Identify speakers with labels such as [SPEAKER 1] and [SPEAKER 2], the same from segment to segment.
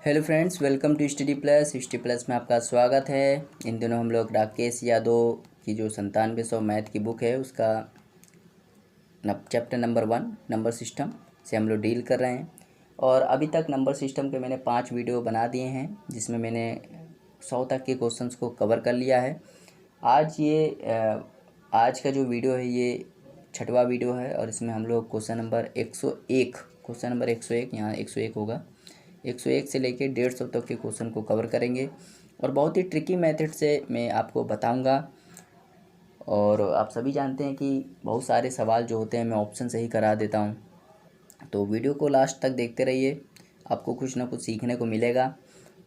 [SPEAKER 1] Hello friends, welcome to study plus में आपका स्वागत है। इन दिनों हम लोग राकेश यादव की जो 9700 मैथ की बुक है उसका चैप्टर नंबर 1 नंबर सिस्टम से हम लोग डील कर रहे हैं। और अभी तक नंबर सिस्टम के मैंने 5 वीडियो बना दिए हैं जिसमें मैंने 100 तक के क्वेश्चंस को कवर कर लिया है। आज का जो वीडियो है ये 6वां वीडियो है और इसमें हम लोग क्वेश्चन नंबर 101 यहाँ 101 होगा, 101 से लेके 150 तक के क्वेश्चन को कवर करेंगे और बहुत ही ट्रिकी मेथड से मैं आपको बताऊंगा। और आप सभी जानते हैं कि बहुत सारे सवाल जो होते हैं मैं ऑप्शन से ही करा देता हूं, तो वीडियो को लास्ट तक देखते रहिए, आपको कुछ ना कुछ सीखने को मिलेगा।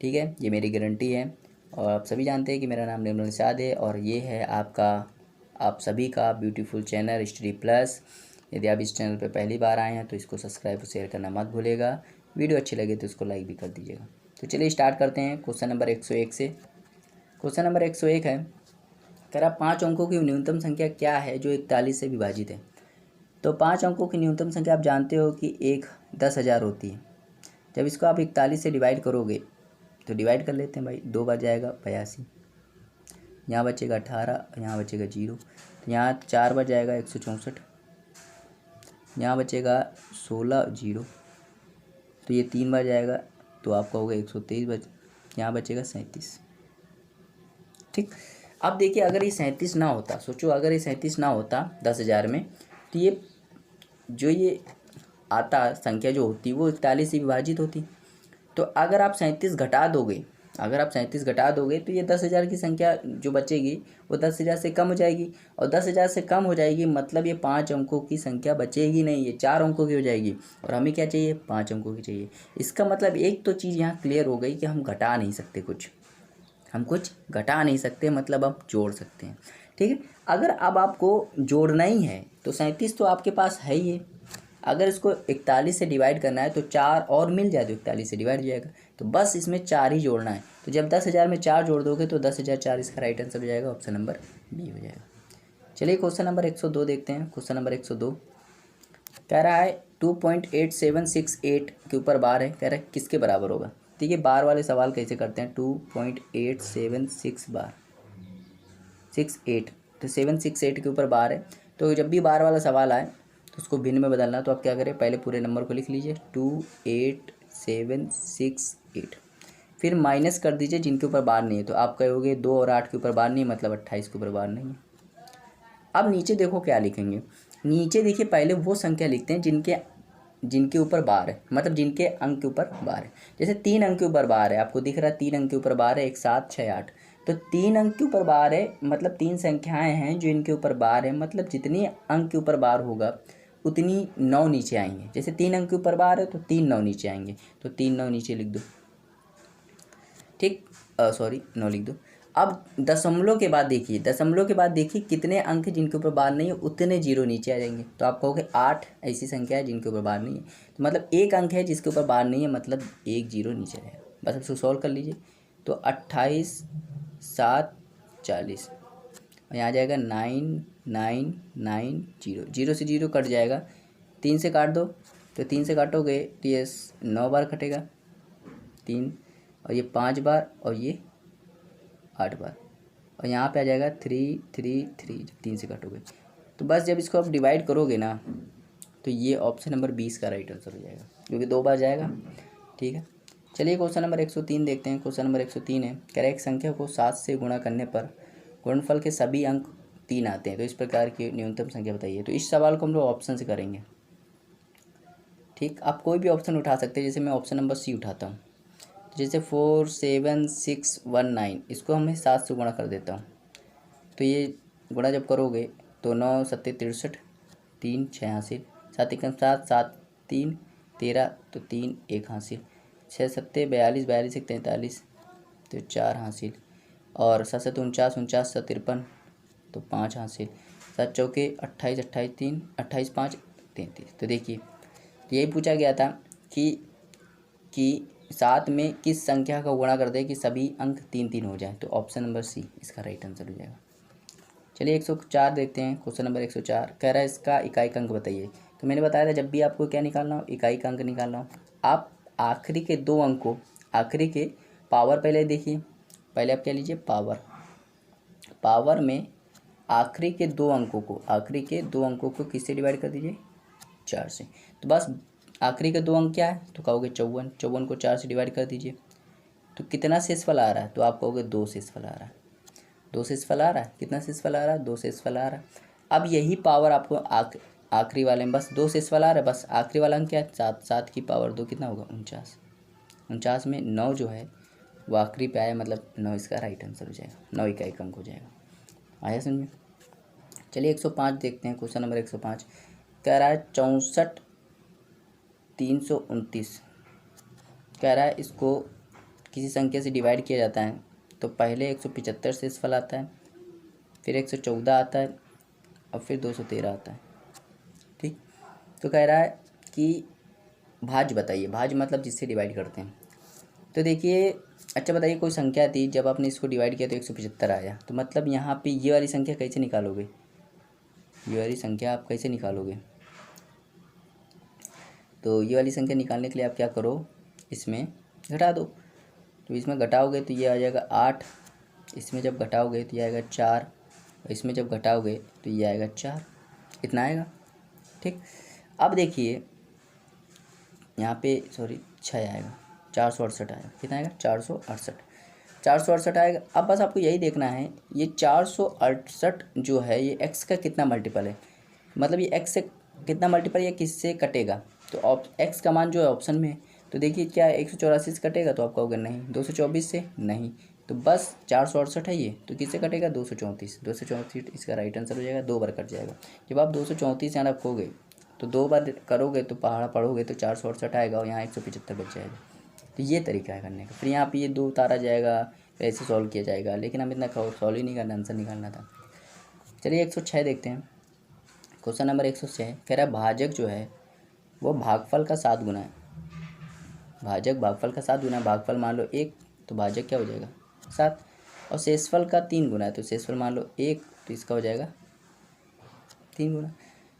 [SPEAKER 1] ठीक है, ये मेरी गारंटी है। और आप सभी जानते हैं कि मेरा नाम निर्मल निषाद है और ये है आप सभी का ब्यूटीफुल चैनल स्टडी प्लस। यदि आप इस चैनल पर पहली बार आए हैं तो इसको सब्सक्राइब और शेयर करना मत भूलेगा। वीडियो अच्छी लगे तो इसको लाइक भी कर दीजिएगा। तो चलिए स्टार्ट करते हैं क्वेश्चन नंबर 101 से। क्वेश्चन नंबर 101 है, कह रहा 5 अंकों की न्यूनतम संख्या क्या है जो 41 से विभाजित है। तो 5 अंकों की न्यूनतम संख्या आप जानते हो कि 10,000 होती है। जब इसको आप 41 से डिवाइड करोगे तो डिवाइड कर लेते हैं भाई, 2 बार जाएगा 82, यहाँ बचेगा 18, यहाँ बचेगा 0, तो यहाँ 4 बार जाएगा 164, यहाँ बचेगा 16 0, तो ये 3 बार जाएगा तो आपका होगा 123, यहाँ बचेगा 37। ठीक, अब देखिए अगर ये 37 ना होता, सोचो अगर ये 37 ना होता 10,000 में, तो ये आता संख्या जो होती वो 41 से विभाजित होती। तो अगर आप 37 घटा दोगे तो ये 10,000 की संख्या जो बचेगी वो 10,000 से कम हो जाएगी, और 10,000 से कम हो जाएगी मतलब ये 5 अंकों की संख्या बचेगी नहीं, ये 4 अंकों की हो जाएगी। और हमें क्या चाहिए, 5 अंकों की चाहिए। इसका मतलब एक तो चीज़ यहाँ क्लियर हो गई कि हम घटा नहीं सकते हम कुछ घटा नहीं सकते, मतलब आप जोड़ सकते हैं। ठीक है, अगर अब आपको जोड़ना ही है तो 37 तो आपके पास है ही है, अगर इसको 41 से डिवाइड करना है तो 4 और मिल जाए तो 41 से डिवाइड हो जाएगा, तो बस इसमें 4 ही जोड़ना है। तो जब 10,000 में 4 जोड़ दोगे तो 10,004 इसका राइट आंसर हो जाएगा, ऑप्शन नंबर बी हो जाएगा। चलिए क्वेश्चन नंबर 102 देखते हैं। क्वेश्चन नंबर 102 कह रहा है 2.8768 के ऊपर बार है, कह रहा है किसके बराबर होगा। ठीक है, बार वाले सवाल कैसे करते हैं, 2.876 बार 68, तो 768 के ऊपर बार है। तो जब भी बार वाला सवाल आए तो उसको भिन्न में बदलना, तो आप क्या करें, पहले पूरे नंबर को लिख लीजिए 28768, फिर माइनस कर दीजिए जिनके ऊपर बार नहीं है। तो आप कहोगे 2 और 8 के ऊपर बार नहीं, मतलब 28 के ऊपर बार नहीं है। अब नीचे देखो क्या लिखेंगे, नीचे देखिए पहले वो संख्या लिखते हैं जिनके ऊपर बार है, मतलब जिनके अंक के ऊपर बार है। जैसे 3 अंक के ऊपर बार है, आपको दिख रहा है 3 अंक के ऊपर बार है, 1 7 6 8, तो 3 अंक के ऊपर बार है, मतलब 3 संख्याएं हैं जो इनके ऊपर बार है, मतलब जितनी अंक के ऊपर बार होगा उतनी 9 नीचे आएंगे। जैसे 3 अंक के ऊपर बार है तो 3 9 नीचे आएंगे, तो 3 9 नीचे लिख दो। ठीक, 9 लिख दो। अब दशमलव के बाद देखिए कितने अंक जिनके ऊपर बार नहीं है उतने 0 नीचे आ जाएंगे। तो आप कहोगे 8 ऐसी संख्या है जिनके ऊपर बार नहीं है, तो मतलब एक अंक है जिसके ऊपर बार नहीं है, मतलब 1 0 नीचे आएगा। बस अब इसको सॉल्व कर लीजिए, तो 28 7 40, और यहाँ आ जाएगा 9 9 9 0, 0 से 0 कट जाएगा, 3 से काट दो, तो 3 से काटोगे तो ये 9 बार कटेगा 3, और ये 5 बार, और ये 8 बार, और यहाँ पे आ जाएगा 3 3 3, 3 से काटोगे। तो बस जब इसको आप डिवाइड करोगे ना तो ये ऑप्शन नंबर 20 का राइट आंसर हो जाएगा, क्योंकि 2 बार जाएगा। ठीक है, चलिए क्वेश्चन नंबर 103 देखते हैं। क्वेश्चन नंबर 103 है, कह रहा है एक संख्या को 7 से गुणा करने पर गुणनफल के सभी अंक 3 आते हैं, तो इस प्रकार की न्यूनतम संख्या बताइए। तो इस सवाल को हम लोग ऑप्शन से करेंगे। ठीक, आप कोई भी ऑप्शन उठा सकते हैं, जैसे मैं ऑप्शन नंबर सी उठाता हूँ। जैसे 47619, इसको हमें 7 से गुणा कर देता हूँ, तो ये गुणा जब करोगे तो 9 7 63, 3 6 हासिल, 7 1 7 7 3 13, तो 3 1 हासिल, 6 7 42 42 1 43, तो 4 हासिल, और 7 7 49 49 7 53, तो 5 हासिल, 7 चौके 28 28 3 28 5 33। तो देखिए यही पूछा गया था कि 7 में किस संख्या का गुणा कर दे कि सभी अंक 3 3 हो जाए, तो ऑप्शन नंबर सी इसका राइट आंसर हो जाएगा। चलिए 104 देखते हैं। क्वेश्चन नंबर 104 कह रहा है इसका इकाई का अंक बताइए। तो मैंने बताया था जब भी आपको क्या निकालना हो, इकाई का अंक निकालना हो, आप आखिरी के 2 अंक को आखिरी के पावर पहले देखिए, पहले आप क्या लीजिए पावर में आखिरी के दो अंकों को किससे डिवाइड कर दीजिए, 4 से। तो बस आखिरी के दो अंक क्या है, तो कहोगे 54 को 4 से डिवाइड कर दीजिए। तो कितना शेषफल आ रहा है, तो आप कहोगे 2 शेषफल आ रहा है। 2 शेषफल आ रहा है, कितना शेषफल आ रहा है, 2 शेषफल आ रहा है। अब यही पावर आपको आखिरी वाले में बस 2 शेषफल आ रहा है, बस आखिरी वाला अंक क्या है, 7। 7 की पावर 2 कितना होगा, 49। 49 में 9 जो है वो आखिरी पे आया, मतलब 9 इसका राइट आंसर हो जाएगा, 9 का एक अंक हो जाएगा। आया समझ में। चलिए 105 देखते हैं, क्वेश्चन नंबर 105 कह रहा है 64 329। कह रहा है इसको किसी संख्या से डिवाइड किया जाता है तो पहले 175 शेषफल आता है, फिर 114 आता है और फिर 213 आता है। ठीक, तो कह रहा है कि भाज्य बताइए, भाज्य मतलब जिससे डिवाइड करते हैं। तो देखिए, अच्छा बताइए, कोई संख्या थी, जब आपने इसको डिवाइड किया तो 175 आया, तो मतलब यहाँ पे ये वाली संख्या कैसे निकालोगे, ये वाली संख्या आप कैसे निकालोगे। तो ये वाली संख्या निकालने के लिए आप क्या करो, इसमें घटा दो। तो इसमें घटाओगे तो ये आ जाएगा 8, इसमें जब घटाओगे तो ये आएगा 4, और इसमें जब घटाओगे तो ये आएगा 4, इतना आएगा। ठीक, अब देखिए यहाँ पे 6 आएगा, 468 आएगा, कितना आएगा, 468 आएगा। अब बस आपको यही देखना है, ये 468 जो है ये x का कितना मल्टीपल है, मतलब ये x से कितना मल्टीपल या किससे कटेगा। तो x का मान जो है ऑप्शन में है, तो देखिए क्या 184 से कटेगा, तो आप कहोगे नहीं। 224 से नहीं, तो बस 468 है ये, तो किससे कटेगा, 234 इसका राइट आंसर हो जाएगा, 2 बार कट जाएगा। जब आप 234 यहाँ रखोगे तो 2 बार करोगे तो पहाड़ा पढ़ोगे तो 468 आएगा और यहाँ 175 बच जाएगा। तो ये तरीका है करने का। फिर यहाँ पे ये 2 उतारा जाएगा, फिर ऐसे सॉल्व किया जाएगा, लेकिन हम इतना सॉल्व ही नहीं करना, आंसर निकालना था। चलिए 106 देखते हैं, क्वेश्चन नंबर 106 कह रहा है भाजक जो है वो भागफल का 7 गुना है। भाजक भागफल का 7 गुना है, भागफल मान लो 1 तो भाजक क्या हो जाएगा 7, और शेषफल का 3 गुना है, तो शेषफल मान लो 1 तो इसका हो जाएगा 3 गुना।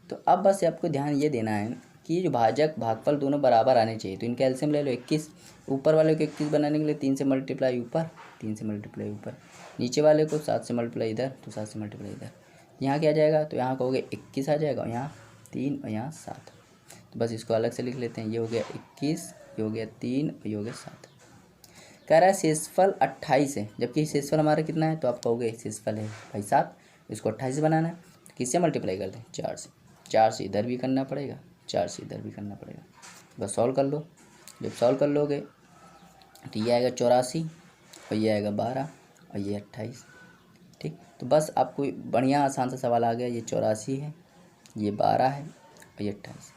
[SPEAKER 1] तो अब बस आपको ध्यान ये देना है कि जो भाजक भागफल दोनों बराबर आने चाहिए, तो इनका एलसीएम ले लो 21। ऊपर वाले को 21 बनाने के लिए 3 से मल्टीप्लाई ऊपर, 3 से मल्टीप्लाई ऊपर, नीचे वाले को 7 से मल्टीप्लाई इधर, तो 7 से मल्टीप्लाई इधर। यहाँ क्या आ जाएगा, तो यहाँ कहोगे 21 आ जाएगा, और यहाँ 3 और यहाँ 7। तो बस इसको अलग से लिख लेते हैं, ये हो गया 21, ये हो गया 3 और ये हो गया 7। कह रहा है शेषफल 28 है, जबकि शेषफल हमारा कितना है, तो आप कहोगे शेषफल है भाई 7, इसको 28 से बनाना है, तो किससे मल्टीप्लाई कर दें, 4 से। 4 से इधर भी करना पड़ेगा, 4 से इधर भी करना पड़ेगा। बस सॉल्व कर लो, जब सॉल्व कर लोगे तो ये आएगा 84 और ये आएगा 12 और ये 28। ठीक, तो बस आपको बढ़िया आसान सा सवाल आ गया, ये 84 है, ये 12 है और ये 28।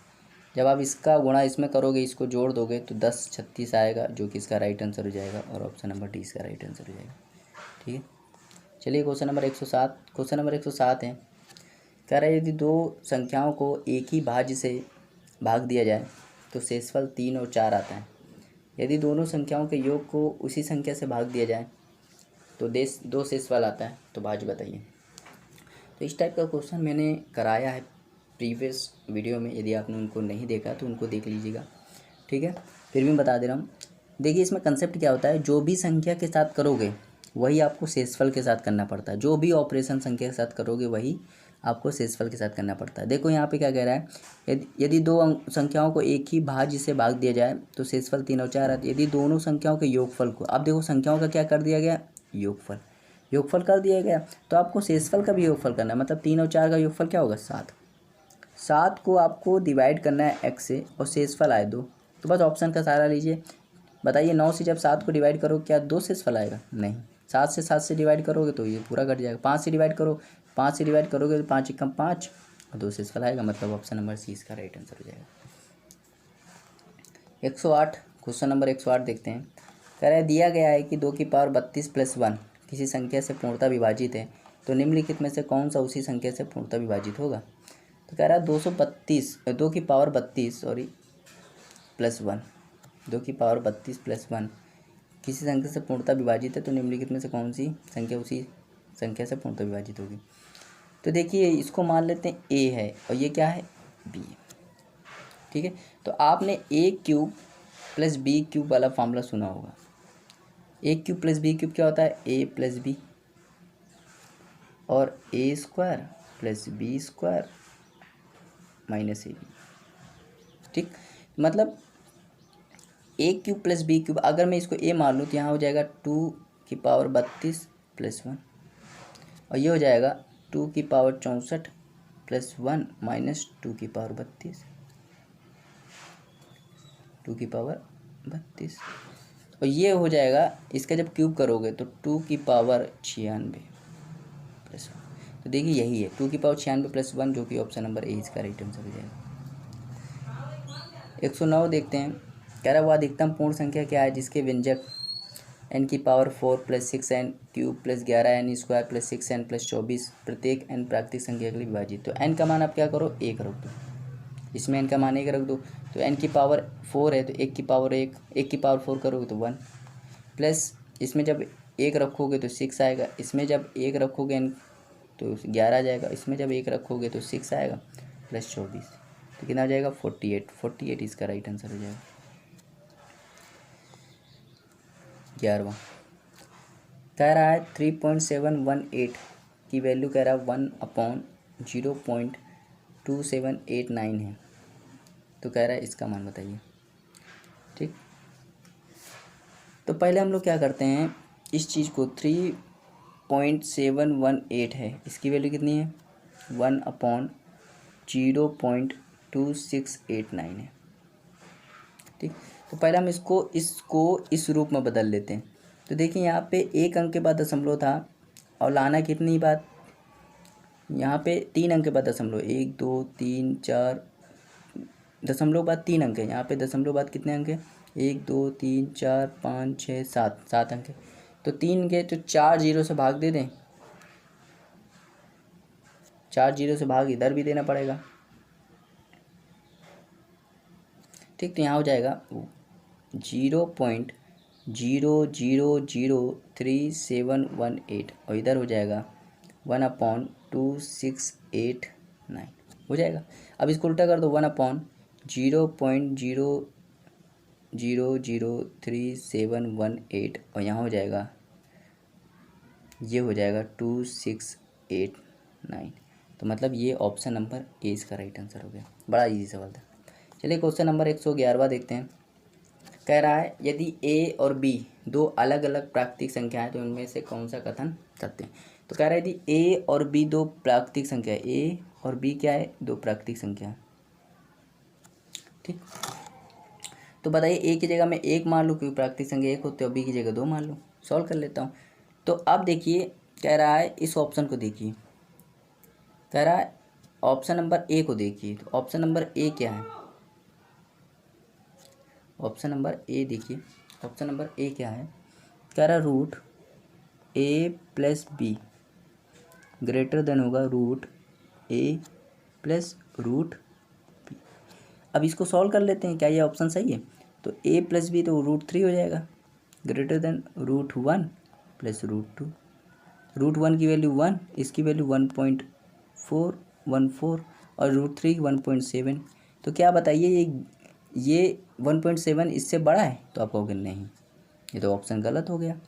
[SPEAKER 1] जब आप इसका गुणा इसमें करोगे, इसको जोड़ दोगे तो 10 36 आएगा, जो कि इसका राइट आंसर हो जाएगा, और ऑप्शन नंबर डी इसका राइट आंसर हो जाएगा। ठीक है, चलिए क्वेश्चन नंबर 107, क्वेश्चन नंबर 107 है, कह रहा है यदि दो संख्याओं को एक ही भाज्य से भाग दिया जाए तो शेषफल 3 और 4 आता है। यदि दोनों संख्याओं के योग को उसी संख्या से भाग दिया जाए तो 2 शेषफल आता है, तो भाज्य बताइए। तो इस टाइप का क्वेश्चन मैंने कराया है प्रीवियस वीडियो में, यदि आपने उनको नहीं देखा तो उनको देख लीजिएगा। ठीक है, फिर भी बता दे रहा हूँ। देखिए इसमें कंसेप्ट क्या होता है, जो भी संख्या के साथ करोगे वही आपको शेषफल के साथ करना पड़ता है, जो भी ऑपरेशन संख्या के साथ करोगे वही आपको शेषफल के साथ करना पड़ता है। देखो यहाँ पे क्या कह रहा है, यदि दो संख्याओं को एक ही भाज्य से भाग दिया जाए तो शेषफल 3 और 4 आता है। यदि दोनों संख्याओं के योगफल को, अब देखो संख्याओं का क्या कर दिया गया, योगफल कर दिया गया, तो आपको शेषफल का भी योगफल करना है, मतलब 3 और 4 का योगफल क्या होगा 7। 7 को आपको डिवाइड करना है x से, और शेषफल आए 2, तो बस ऑप्शन का सहारा लीजिए। बताइए 9 से जब 7 को डिवाइड करो क्या 2 शेषफल आएगा, नहीं। 7 से डिवाइड करोगे तो ये पूरा कट जाएगा। 5 से डिवाइड करो, 5 से डिवाइड करोगे तो 5 एकम 5 और 2 शेषफल आएगा, मतलब ऑप्शन नंबर सी इसका राइट आंसर हो जाएगा। 108, क्वेश्चन नंबर 108 देखते हैं। कह रहा है दिया गया है कि 2 की पावर 32 + 1 किसी संख्या से पूर्णतः विभाजित है, तो निम्नलिखित में से कौन सा उसी संख्या से पूर्णतः विभाजित होगा। तो कह रहा है 2 की पावर 32 + 1, 2 की पावर 32 + 1 किसी संख्या से पूर्णतः विभाजित है, तो निम्नलिखित में से कौन सी संख्या उसी संख्या से पूर्णतः विभाजित होगी। तो देखिए इसको मान लेते हैं a है और ये क्या है b। ठीक है, तो आपने a³ प्लस बी क्यूब वाला फॉर्मूला सुना होगा। A cube plus b cube क्या होता है, ए प्लस बी, और a square plus b square minus a b. ठीक, मतलब a cube plus b cube, अगर मैं इसको ए मान लूँ तो यहाँ हो जाएगा 2 की पावर 32 प्लस 1, और ये हो जाएगा 2 की पावर 64 प्लस 1 माइनस 2 की पावर 32, 2 की पावर 32, और ये हो जाएगा, इसका जब क्यूब करोगे तो 2 की पावर 96 प्लस 1। तो देखिए यही है 2 की पावर 96 प्लस 1, जो कि ऑप्शन नंबर ए इसका राइट आंसर हो जाएगा। 109 देखते हैं, कह रहा है वो अधिकतम पूर्ण संख्या क्या है जिसके व्यंजक n⁴ plus 6n cube plus 11n square plus 6n plus 24 प्रत्येक n प्राकृतिक संख्या के लिए विभाजित। तो n का मान आप क्या करो, 1 रख दो, इसमें n का मान 1 रख दो, तो n⁴ है तो 1 करोगे तो 1, प्लस इसमें जब 1 रखोगे तो 6 आएगा, इसमें जब 1 रखोगे तो 11 आ जाएगा, इसमें जब 1 रखोगे तो 6 आएगा प्लस 24, तो कितना आ जाएगा 48 इसका राइट आंसर हो जाएगा। 11वां कह रहा है 3.718 की वैल्यू कह रहा है 1/0.2789 है, तो कह रहा है इसका मान बताइए। ठीक, तो पहले हम लोग क्या करते हैं, इस चीज़ को 3.718 है, इसकी वैल्यू कितनी है 1/0.2689 है। ठीक, तो पहले हम इसको इस रूप में बदल लेते हैं। तो देखिए यहाँ पे 1 अंक के बाद दशमलव था, और लाना कितनी बात, यहाँ पे 3 अंक के बाद दशमलव, 1 2 3 4 दशमलव बाद 3 अंक है, यहाँ पे दशमलव बाद कितने अंक है, 1 2 3 4 5 6 7 अंक है। तो 3 के तो 4 0 से भाग दे दें, 4 0 से भाग इधर भी देना पड़ेगा। ठीक, तो यहाँ हो जाएगा 0.000378, और इधर हो जाएगा 1/2689 हो जाएगा। अब इसको उल्टा कर दो, 1/0.000378, और यहाँ हो जाएगा, ये हो जाएगा 2689। तो मतलब ये ऑप्शन नंबर ए इसका राइट आंसर हो गया। बड़ा इजी सवाल था। चलिए क्वेश्चन नंबर 111वां देखते हैं। कह रहा है यदि a और b दो अलग अलग प्राकृतिक संख्याएं तो उनमें से कौन सा कथन करते हैं। तो कह रहा है यदि a और b दो प्राकृतिक संख्या, a और b क्या है, दो प्राकृतिक संख्या। ठीक, तो बताइए a की जगह मैं 1 मान लूँ क्योंकि प्राकृतिक संख्या 1 होती है, और b की जगह 2 मान लूँ। सॉल्व कर लेता हूँ। तो अब देखिए कह रहा है इस ऑप्शन को देखिए, कह रहा है ऑप्शन नंबर ए को देखिए। तो ऑप्शन नंबर ए क्या है, ऑप्शन नंबर ए देखिए, ऑप्शन नंबर ए क्या है, कह रहा root a plus b greater than होगा root a plus root b. अब इसको सॉल्व कर लेते हैं, क्या ये ऑप्शन सही है। तो a प्लस बी तो √3 हो जाएगा, ग्रेटर देन √1 प्लस √2। √1 की वैल्यू 1, इसकी वैल्यू 1.414, और √3 1.7। तो क्या बताइए ये 1.7 इससे बड़ा है, तो आप कहोगे नहीं, ये तो ऑप्शन गलत हो गया।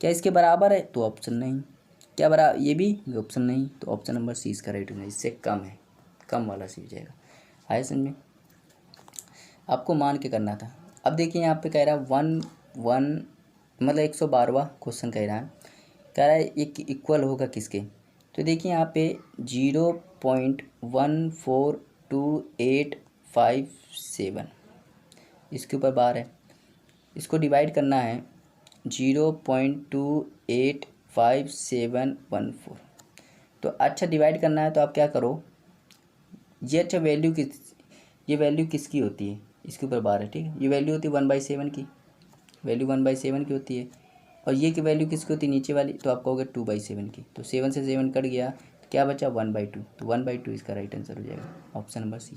[SPEAKER 1] क्या इसके बराबर है, तो ऑप्शन नहीं। क्या बराबर, ये भी ऑप्शन नहीं, तो ऑप्शन नंबर सी इसका राइट होगा। इससे कम है, कम वाला सी हो जाएगा। आए समझ में, आपको मान के करना था। अब देखिए यहाँ पे कह रहा है 112वां क्वेश्चन कह रहा है ये इक्वल होगा किसके। तो देखिए यहाँ पे 0.142857 इसके ऊपर बार है, इसको डिवाइड करना है 0.285714। तो अच्छा डिवाइड करना है तो आप क्या करो, ये अच्छा ये वैल्यू किसकी होती है, इसके ऊपर बार है। ठीक है, ये वैल्यू होती है 1/7 की, वैल्यू 1/7 की होती है, और ये की वैल्यू किसकी होती है नीचे वाली, तो आप कहोगे 2/7 की। तो 7 से 7 कट गया तो क्या बचा 1/2, तो 1/2 इसका राइट आंसर हो जाएगा, ऑप्शन नंबर सी।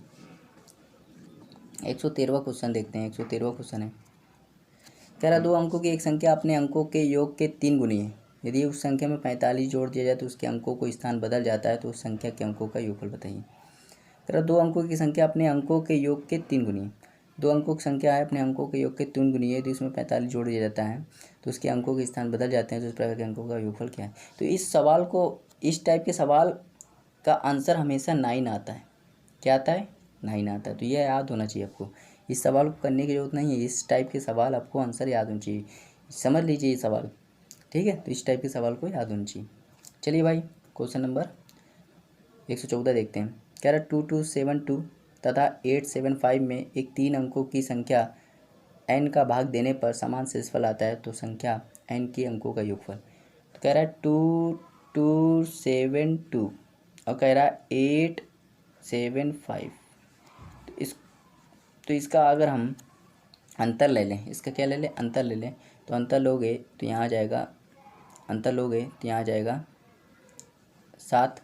[SPEAKER 1] 113वां क्वेश्चन देखते हैं। 113वां क्वेश्चन है, कह रहा 2 अंकों की एक संख्या अपने अंकों के योग के 3 गुनी है। यदि उस संख्या में 45 जोड़ दिया जाए तो उसके अंकों को स्थान बदल जाता है, तो उस संख्या के अंकों का योगफल बताइए। कह रहा 2 अंकों की संख्या अपने अंकों के योग के 3 गुनी है। दो अंकों की संख्या है, अपने अंकों के योग के 3 गुनी है, तो इसमें 45 जोड़ दिया जाता है तो उसके अंकों के स्थान बदल जाते हैं, तो इस प्रकार के अंकों का योगफल क्या है। तो इस सवाल को, इस टाइप के सवाल का आंसर हमेशा 9 आता है। क्या आता है? 9 आता है। तो यह याद होना चाहिए आपको, इस सवाल को करने की जरूरत नहीं है, इस टाइप के सवाल आपको आंसर याद होना चाहिए, समझ लीजिए ये सवाल, ठीक है। तो इस टाइप के सवाल को याद होना चाहिए। चलिए भाई, क्वेश्चन नंबर 114 देखते हैं। कह रहा 2272 तथा 875 में एक 3 अंकों की संख्या n का भाग देने पर समान शेषफल आता है, तो संख्या n के अंकों का योगफल। तो कह रहा है 2272 और कह रहा है 875। तो इसका अगर हम अंतर ले लें, इसका क्या ले लें? अंतर ले लें। तो अंतर लोगे तो यहाँ आ जाएगा, अंतर लोगे तो यहाँ आ जाएगा 7,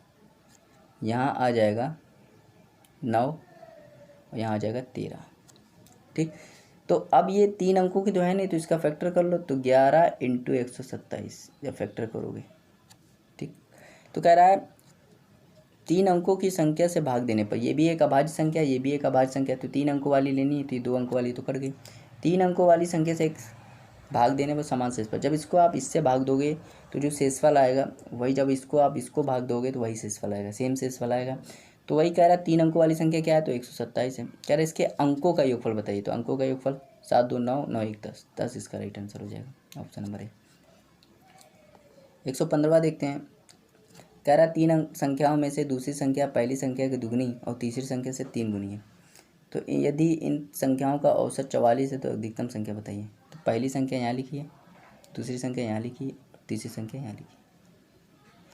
[SPEAKER 1] यहाँ आ जाएगा 9 और यहाँ आ जाएगा 13, ठीक। तो अब ये 3 अंकों की तो है नहीं, तो इसका फैक्टर कर लो, तो 11 × 127 जब फैक्टर करोगे, ठीक। तो कह रहा है 3 अंकों की संख्या से भाग देने पर, ये भी एक अभाज्य संख्या, ये भी एक अभाज्य संख्या, तो 3 अंकों वाली लेनी है, तो 2 अंकों वाली तो कट गई। 3 अंकों वाली संख्या से एक भाग देने पर समान शेषफल, जब इसको आप इससे भाग दोगे तो जो शेषफल आएगा वही, जब इसको आप इसको भाग दोगे तो वही शेषफल आएगा, सेम शेषफल आएगा। तो वही कह रहा है 3 अंकों वाली संख्या क्या है? तो 127 है। कह रहा है इसके अंकों का योगफल बताइए, तो अंकों का योगफल 7 2 9 9 1 10, 10 इसका राइट आंसर हो जाएगा, ऑप्शन नंबर ए। 115 देखते हैं। कह रहा है 3 संख्याओं में से दूसरी संख्या पहली संख्या की दुगनी और तीसरी संख्या से 3 गुनी है, तो यदि इन संख्याओं का औसत 44 है तो अधिकतम संख्या बताइए। तो पहली संख्या यहाँ लिखी है, दूसरी संख्या यहाँ लिखी है, तीसरी संख्या यहाँ लिखी है।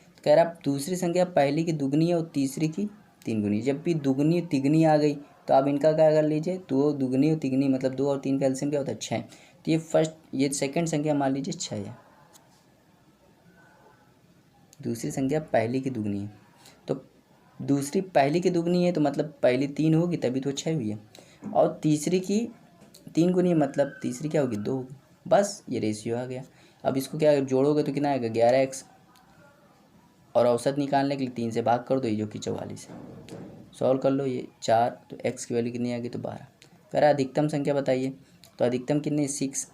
[SPEAKER 1] तो कह रहा है दूसरी संख्या पहली की दुगनी है और तीसरी की 3 गुनी। जब भी दुगनी तिगनी आ गई तो आप इनका क्या कर लीजिए, 2 दुगनी और तिगनी मतलब 2 और 3 का एलसीएम क्या होता है? 6। तो ये सेकंड संख्या मान लीजिए 6 है, दूसरी संख्या पहली की दुगनी है, तो दूसरी पहली की दुगनी है तो मतलब पहली 3 होगी तभी तो 6 हुई है, और तीसरी की 3 गुनी मतलब तीसरी क्या होगी? 2 होगी। बस ये रेशियो आ गया। अब इसको क्या जोड़ोगे तो कितना आएगा? 11x, और औसत निकालने के लिए 3 से भाग कर दो, ये जो कि 44 है। सॉल्व कर लो, ये 4, तो x की वैल्यू कितनी आ गई? तो 12। कह रहा है अधिकतम संख्या बताइए, तो अधिकतम कितनी? 6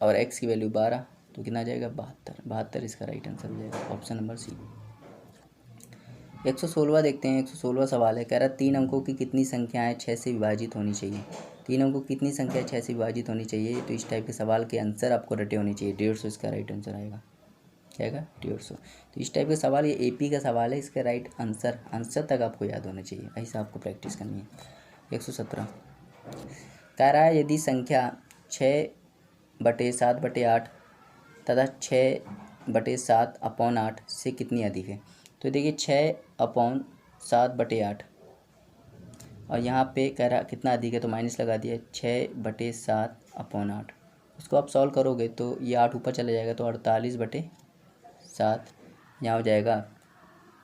[SPEAKER 1] और x की वैल्यू 12, तो कितना आ जाएगा? 72। 72 इसका राइट आंसर हो जाएगा, ऑप्शन नंबर सी। 116 देखते हैं। 116 सवाल है। कह रहा है 3 अंकों की कितनी संख्याएं 6 से विभाजित होनी चाहिए? 3 अंकों की कितनी संख्या 6 से विभाजित होनी चाहिए? तो इस टाइप के सवाल के आंसर आपको रटे होने चाहिए। 150 इसका राइट आंसर आएगा, क्या आएगा? 150। तो इस टाइप के सवाल, ये AP का सवाल है, इसका राइट आंसर तक आपको याद होना चाहिए, ऐसा आपको प्रैक्टिस करनी है। 117 कह रहा है यदि संख्या 6/7/8 तथा 6/7/8 से कितनी अधिक है? तो देखिए 6/7/8 और यहाँ पे कह रहा कितना अधिक है, तो माइनस लगा दिया, 6/7/8। उसको आप सॉल्व करोगे तो ये 8 ऊपर चला जाएगा, तो 48/7 यहाँ हो जाएगा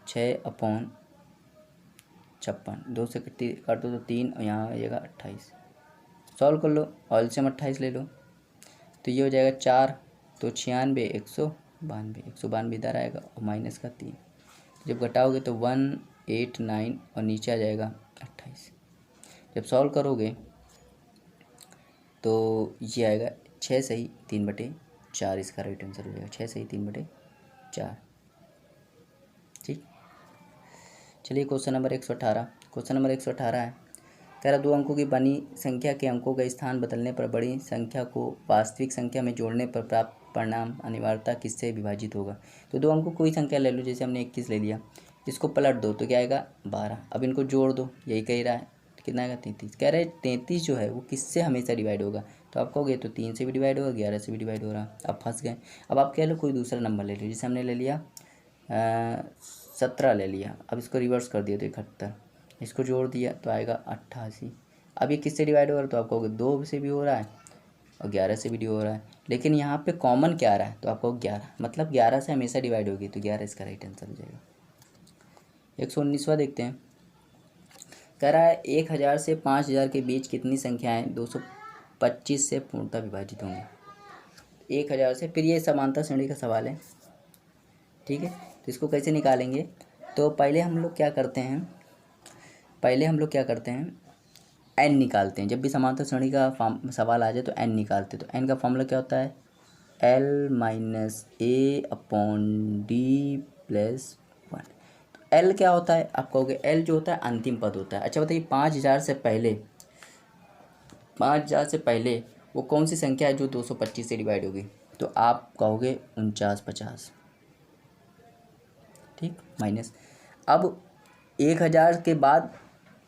[SPEAKER 1] 6/56। 2 से काट दो तो 3 और यहाँ आ जाएगा 28। सॉल्व कर लो, एलसीएम 28 ले लो, तो ये हो जाएगा 4 तो 96 192, 192 इधर आएगा और माइनस का 3, जब घटाओगे तो 189 और नीचे आ जाएगा 28। जब सॉल्व करोगे तो ये आएगा 6 सही 3/4, इसका राइट आंसर हो जाएगा 6 सही 3/4, ठीक। चलिए क्वेश्चन नंबर 118। क्वेश्चन नंबर 118 है। कह रहा 2 अंकों की बनी संख्या के अंकों का स्थान बदलने पर बड़ी संख्या को वास्तविक संख्या में जोड़ने पर प्राप्त परिणाम अनिवार्यता किससे विभाजित होगा? तो 2 अंकों कोई संख्या ले लो, जैसे हमने 21 ले लिया, इसको पलट दो तो क्या आएगा? 12। अब इनको जोड़ दो, यही कह रहा है, कितना आएगा? 33। कह रहे 33 जो है वो किससे हमेशा डिवाइड होगा? तो आप कहोगे तो 3 से भी डिवाइड होगा, 11 से भी डिवाइड हो रहा। अब फंस गए। अब आप कह लो कोई दूसरा नंबर ले लो, जैसे हमने ले लिया 17 ले लिया, अब इसको रिवर्स कर दिया तो 71, इसको जोड़ दिया तो आएगा 88। अब ये किससे डिवाइड हो रहा है? तो आप कहोगे 2 से भी हो रहा है और 11 से भी हो रहा है, लेकिन यहाँ पे कॉमन क्या आ रहा है? तो आप कहोगे 11, मतलब 11 से हमेशा डिवाइड होगी, तो 11 इसका राइट आंसर हो जाएगा। 119वां देखते हैं। कह रहा है 1000 से 5000 के बीच कितनी संख्याएं 225 से पूर्णतः विभाजित होंगी? 1000 से, फिर ये समानता श्रेणी का सवाल है, ठीक है। तो इसको कैसे निकालेंगे? तो पहले हम लोग क्या करते हैं, एन निकालते हैं। जब भी समांतर श्रेणी का सवाल आ जाए तो एन निकालते हैं। तो एन का फॉर्मूला क्या होता है, एल माइनस ए अपॉन डी प्लस वन। तो एल क्या होता है, आप कहोगे एल जो होता है अंतिम पद होता है। अच्छा बताइए 5000 से पहले, 5000 से पहले वो कौन सी संख्या है जो 225 से डिवाइड होगी, तो आप कहोगे 4950, ठीक, माइनस। अब 1000 के बाद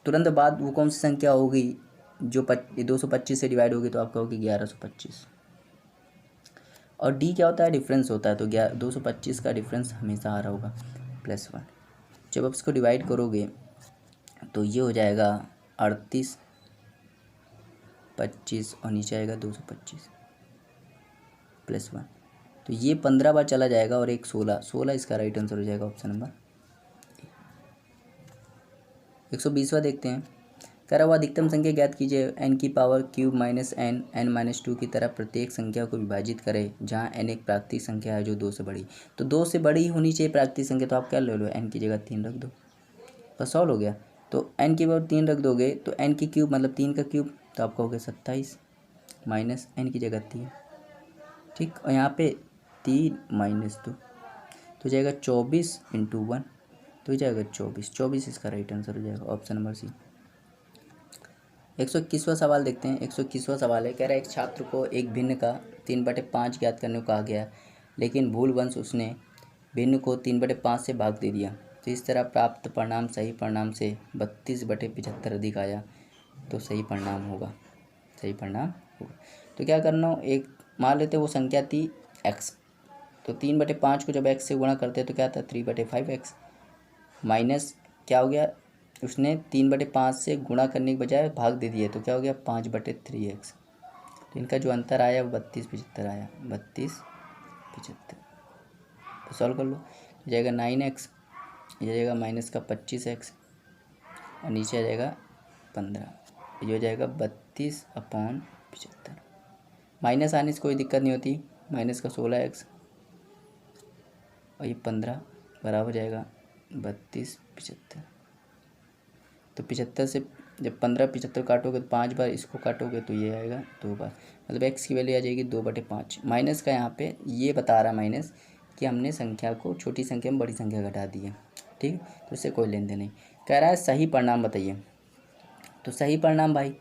[SPEAKER 1] तुरंत बाद वो कौन सी संख्या होगी जो 225 से डिवाइड होगी, तो आप कहोगे 1125। और डी क्या होता है, डिफरेंस होता है। तो 225 का डिफरेंस हमेशा आ रहा होगा प्लस वन। जब आप इसको डिवाइड करोगे तो ये हो जाएगा 38 25 और नीचे आएगा 225 प्लस वन। तो ये 15 बार चला जाएगा और एक 16 इसका राइट आंसर हो जाएगा ऑप्शन नंबर 120वां देखते हैं। कह रहा हुआ अधिकतम संख्या ज्ञात कीजिए, n की power cube minus n n minus two की तरह प्रत्येक संख्या को विभाजित करें जहां n एक प्राकृतिक संख्या है जो 2 से बड़ी। तो 2 से बड़ी होनी चाहिए प्राकृतिक संख्या, तो आप क्या ले लो, n की जगह 3 रख दो, बस सॉल्व हो गया। तो n की पावर 3 रख दोगे तो n की क्यूब मतलब 3 का क्यूब, तो आप कहोगे 27 माइनस n की जगह 3, ठीक, और यहाँ पे 3 माइनस 2 तो जाएगा 24 इंटू 1, तो जाएगा 24 इसका राइट आंसर हो जाएगा ऑप्शन नंबर सी। 121वां सवाल देखते हैं। 121वां सवाल है, कह रहा है एक छात्र को एक भिन्न का 3/5 ज्ञात करने को कहा गया, लेकिन भूलवश उसने भिन्न को 3/5 से भाग दे दिया। तो इस तरह प्राप्त परिणाम सही परिणाम से 32/75 अधिक आया, तो सही परिणाम होगा, सही परिणाम होगा। तो क्या करना हो, एक मान लेते वो संख्या थी x, तो 3/5 को जब x से गुणा करते तो क्या था 3/5x, माइनस क्या हो गया, उसने 3/5 से गुणा करने के बजाय भाग दे दिया, तो क्या हो गया 5/3x। तो इनका जो अंतर आया वो 32/75 आया, 32/75। तो सॉल्व कर लो, तो जाएगा 9x, ये जाएगा माइनस का 25x और नीचे आ जाएगा 15, ये हो जाएगा 32/75। माइनस आने से कोई दिक्कत नहीं होती, माइनस का 16x और ये 15 बराबर जाएगा 32/75। तो 75 से जब 15/75 काटोगे तो 5 बार इसको काटोगे तो ये आएगा 2 बार, मतलब x की वैल्यू आ जाएगी 2/5। माइनस का यहाँ पे ये बता रहा माइनस कि हमने संख्या को छोटी संख्या में बड़ी संख्या घटा दी है, ठीक, तो इससे कोई लेन देन नहीं। कह रहा है सही परिणाम बताइए। तो सही परिणाम भाई,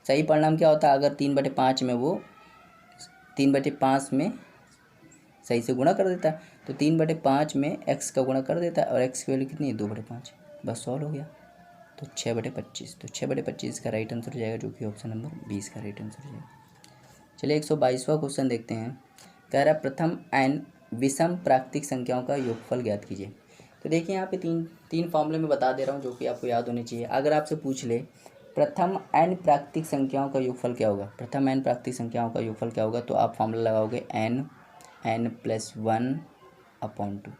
[SPEAKER 1] सही परिणाम क्या होता है, अगर 3/5 में वो 3/5 में सही से गुणा कर देता है, तो 3/5 में x का गुणा कर देता है और x की वैल्यू कितनी है 2/5, बस सॉल्व हो गया। तो 6/25, तो 6/25 का राइट आंसर हो जाएगा, जो कि ऑप्शन नंबर 20 का राइट आंसर हो जाएगा। चलिए 122वां क्वेश्चन देखते हैं। कह रहा है प्रथम n विषम प्राकृतिक संख्याओं का योगफल ज्ञात कीजिए। तो देखिए यहाँ पे तीन फॉर्मूले में बता दे रहा हूँ जो कि आपको याद होने चाहिए। अगर आपसे पूछ ले प्रथम n प्राकृतिक संख्याओं का योगफल क्या होगा, प्रथम n प्राकृतिक संख्याओं का योगफल क्या होगा, तो आप फॉर्मूला लगाओगे n+1/2।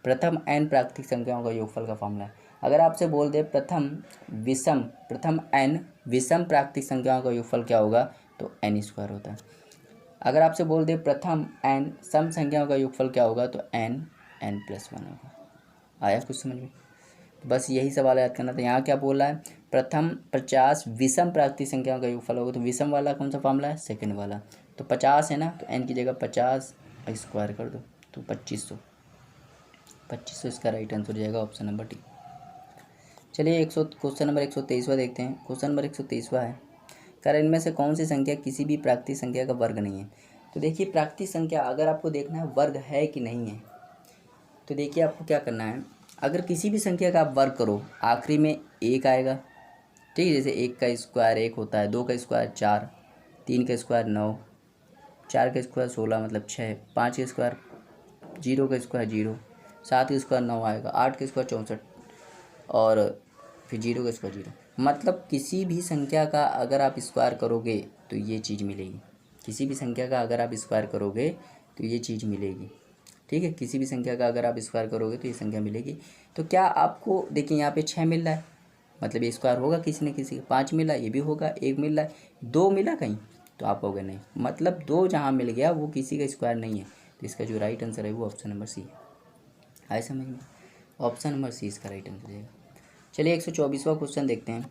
[SPEAKER 1] प्रथम n प्राकृतिक संख्याओं का योगफल का फॉर्मूला है। अगर आपसे बोल दे प्रथम n विषम प्राकृतिक संख्याओं का योगफल क्या होगा, तो n² होता है। अगर आपसे बोल दे प्रथम n सम संख्याओं का योगफल क्या होगा, तो n+1 होगा। आया कुछ समझ में? तो बस यही सवाल याद करना था। यहाँ क्या बोल रहा है, प्रथम 50 विषम प्राकृतिक संख्याओं का योगफल होगा, तो विषम वाला कौन सा फॉर्मूला है, सेकंड वाला। तो 50 है ना, तो n की जगह 50 स्क्वायर कर दो, तो 2500 इसका राइट आंसर हो जाएगा ऑप्शन नंबर डी। चलिए क्वेश्चन नंबर 123वां देखते हैं। क्वेश्चन नंबर 123वां है, कारण इनमें से कौन सी संख्या किसी भी प्राकृतिक संख्या का वर्ग नहीं है। तो देखिए प्राकृतिक संख्या अगर आपको देखना है वर्ग है कि नहीं है, तो देखिए आपको क्या करना है, अगर किसी भी संख्या का आप वर्ग करो आखिरी में 1 आएगा, ठीक है, जैसे 1 का स्क्वायर 1 होता है, 2 का स्क्वायर 4, 3 का स्क्वायर 9, 4 का स्क्वायर 16 मतलब 6, 5 का स्क्वायर 0 का स्क्वायर 0, 7 का स्क्वायर 9 आएगा, 8 का स्क्वायर 64 और फिर 0 का स्क्वायर 0। मतलब किसी भी संख्या का अगर आप स्क्वायर करोगे तो ये चीज़ मिलेगी, किसी भी संख्या का अगर आप स्क्वायर करोगे तो ये चीज़ मिलेगी, ठीक है, किसी भी संख्या का अगर आप स्क्वायर करोगे तो ये संख्या मिलेगी। तो क्या आपको देखिए यहाँ पे 6 मिल रहा है, मतलब ये स्क्वायर होगा किसी न किसी का, 5 मिला ये भी होगा, 1 मिल रहा है, 2 मिला कहीं, तो आप कहोगे नहीं, मतलब 2 जहाँ मिल गया वो किसी का स्क्वायर नहीं है। तो इसका जो राइट आंसर है वो ऑप्शन नंबर सी है। आए समझ में, ऑप्शन नंबर सी इसका राइट आंसर है। चलिए 124वां क्वेश्चन देखते हैं।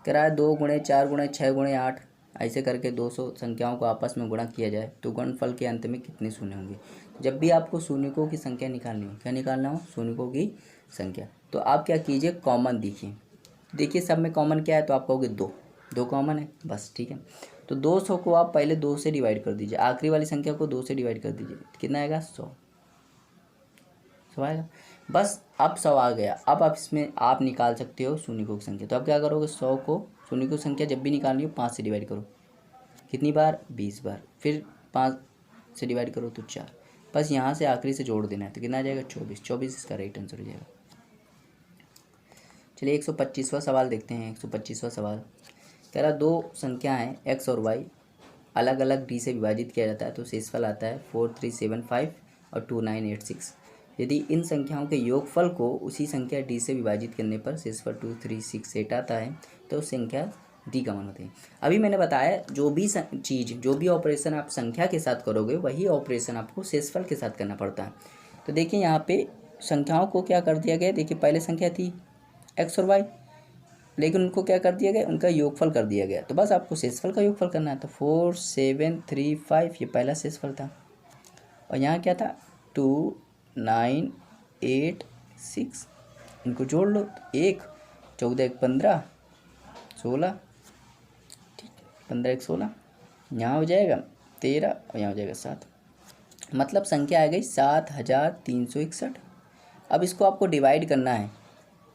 [SPEAKER 1] कह रहा है 2 गुणे 4 गुणे 6 गुणे 8, ऐसे करके 200 संख्याओं को आपस में गुणा किया जाए तो गुणनफल के अंत में कितने शून्य होंगे। जब भी आपको शून्यकों की संख्या निकालनी हो, क्या निकालना हो, शून्यकों की संख्या, तो आप क्या कीजिए, कॉमन देखिए सब में कॉमन क्या है, तो आप कहोगे 2 कॉमन है बस, ठीक है। तो 200 को आप पहले 2 से डिवाइड कर दीजिए, आखिरी वाली संख्या को 2 से डिवाइड कर दीजिए, कितना आएगा, 100 आएगा बस। अब 100 आ गया। अब आप इसमें आप निकाल सकते हो शून्यकों की संख्या। तो आप क्या करोगे, 100 को शून्यकों की संख्या जब भी निकालनी हो 5 से डिवाइड करो, कितनी बार, 20 बार, फिर 5 से डिवाइड करो तो 4, बस यहाँ से आखिरी से जोड़ देना है, तो कितना आ जाएगा, 24 इसका राइट आंसर हो जाएगा। चलिए 125वां सवाल देखते हैं। 125वां सवाल कह रहा 2 संख्याएं x और y अलग अलग d से विभाजित किया जाता है तो शेषफल आता है 4375 और 2986। यदि इन संख्याओं के योगफल को उसी संख्या d से विभाजित करने पर शेषफल 2368 आता है तो संख्या d का मान बताइए। अभी मैंने बताया जो भी चीज़, जो भी ऑपरेशन आप संख्या के साथ करोगे वही ऑपरेशन आपको शेषफल के साथ करना पड़ता है। तो देखिए यहाँ पे संख्याओं को क्या कर दिया गया, देखिए पहले संख्या थी x और y, लेकिन उनको क्या कर दिया गया, उनका योगफल कर दिया गया। तो बस आपको शेषफल का योगफल करना है। तो 4735 ये पहला शेषफल था, और यहाँ क्या था, 2986, इनको जोड़ लो, 1 14 1 15 16, ठीक, 15 1 16, यहाँ हो जाएगा 13 और यहाँ हो जाएगा 7, मतलब संख्या आ गई 7361। अब इसको आपको डिवाइड करना है,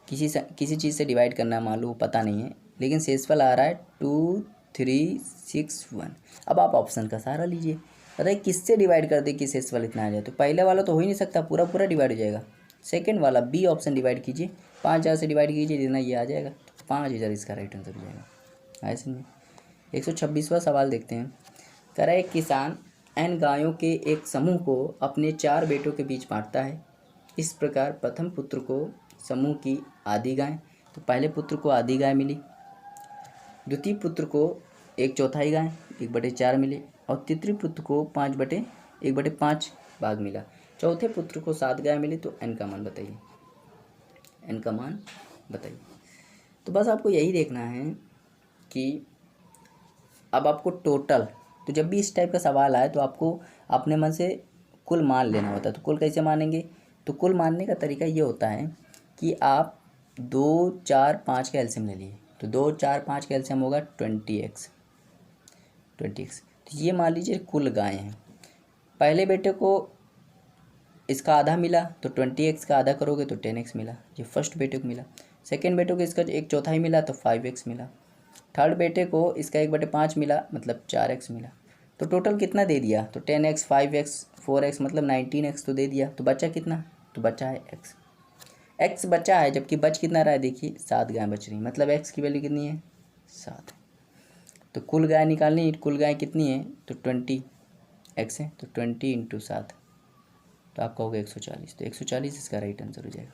[SPEAKER 1] किसी चीज़ से डिवाइड करना है, मान लो पता नहीं है, लेकिन शेषफल आ रहा है 2361। अब आप ऑप्शन का सहारा लीजिए, पता है किससे डिवाइड कर दे कि शेषफल इतना आ जाए, तो पहले वाला तो हो ही नहीं सकता, पूरा पूरा डिवाइड हो जाएगा। सेकंड वाला बी ऑप्शन डिवाइड कीजिए, 5000 से डिवाइड कीजिए, जितना ये आ जाएगा, 5000 इसका राइट आंसर हो जाएगा। ऐसे में 126वां सवाल देखते हैं। कह रहा है एक किसान n गायों के एक समूह को अपने 4 बेटों के बीच बांटता है। इस प्रकार प्रथम पुत्र को समूह की आधी गाय, तो पहले पुत्र को आधी गाय मिली, द्वितीय पुत्र को 1/4 गाय 1/4 मिली, और तृतीय पुत्र को 1/5 भाग मिला, चौथे पुत्र को 7 गाय मिली। तो n का मान बताइए, n का मान बताइए। तो बस आपको यही देखना है कि अब आपको टोटल, तो जब भी इस टाइप का सवाल आए तो आपको अपने मन से कुल मान लेना होता है। तो कुल कैसे मानेंगे, तो कुल मानने का तरीका ये होता है कि आप 2 4 5 का एलसीएम ले लिए, तो 2 4 5 का एलसीएम होगा 20x। तो ये मान लीजिए कुल गायें हैं, पहले बेटे को इसका आधा मिला तो 20x का आधा करोगे तो 10x मिला, ये फर्स्ट बेटे को मिला। सेकेंड बेटे को इसका 1/4 मिला तो 5x मिला। थर्ड बेटे को इसका 1/5 मिला, मतलब 4x मिला। तो टोटल कितना दे दिया, तो 10x 5x 4x मतलब 19x तो दे दिया। तो बचा कितना, तो बचा है x बचा है, जबकि बच कितना रहा है, देखिए 7 गाय बच रही, मतलब x की वैल्यू कितनी है, 7। तो कुल गाय निकालनी, कुल गाय कितनी है, तो 20x है, तो 20 × 7, तो आपका होगा 140। तो 140 इसका राइट आंसर हो जाएगा।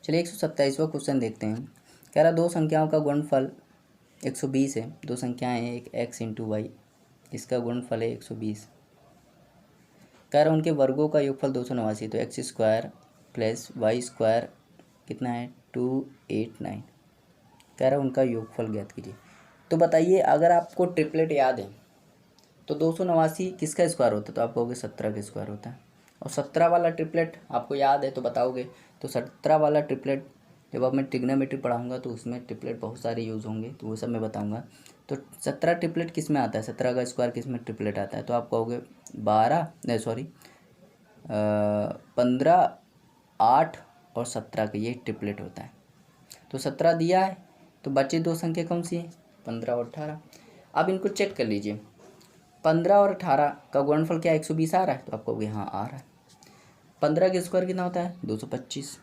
[SPEAKER 1] चलिए 127वां क्वेश्चन देखते हैं। कह रहा 2 संख्याओं का गुणनफल 120 है। 2 संख्याएं हैं, एक x × y, इसका गुणनफल है 120। कह रहा उनके वर्गों का योगफल 289, तो x² + y² कितना है, 289। कह रहा उनका योगफल ज्ञात कीजिए। तो बताइए, अगर आपको ट्रिपलेट याद है तो 289 किसका स्क्वायर होता है, तो आप कहोगे 17 का स्क्वायर होता है। और 17 वाला ट्रिपलेट आपको याद है तो बताओगे, तो 17 वाला ट्रिपलेट जब अब मैं ट्रिग्नोमेट्री पढ़ाऊंगा तो उसमें ट्रिपलेट बहुत सारे यूज़ होंगे, तो वो सब मैं बताऊंगा। तो 17 ट्रिपलेट किस में आता है, 17 का स्क्वायर किस में ट्रिपलेट आता है, तो आप कहोगे 15 8 और 17 का ये ट्रिपलेट होता है। तो 17 दिया है, तो बचे 2 संख्या कौन सी है, 15 और 18। अब इनको चेक कर लीजिए, 15 और 18 का गुणनफल क्या 120 आ रहा है, तो आप कहोगे हाँ आ रहा है। 15 का स्क्वायर कितना होता है, 225,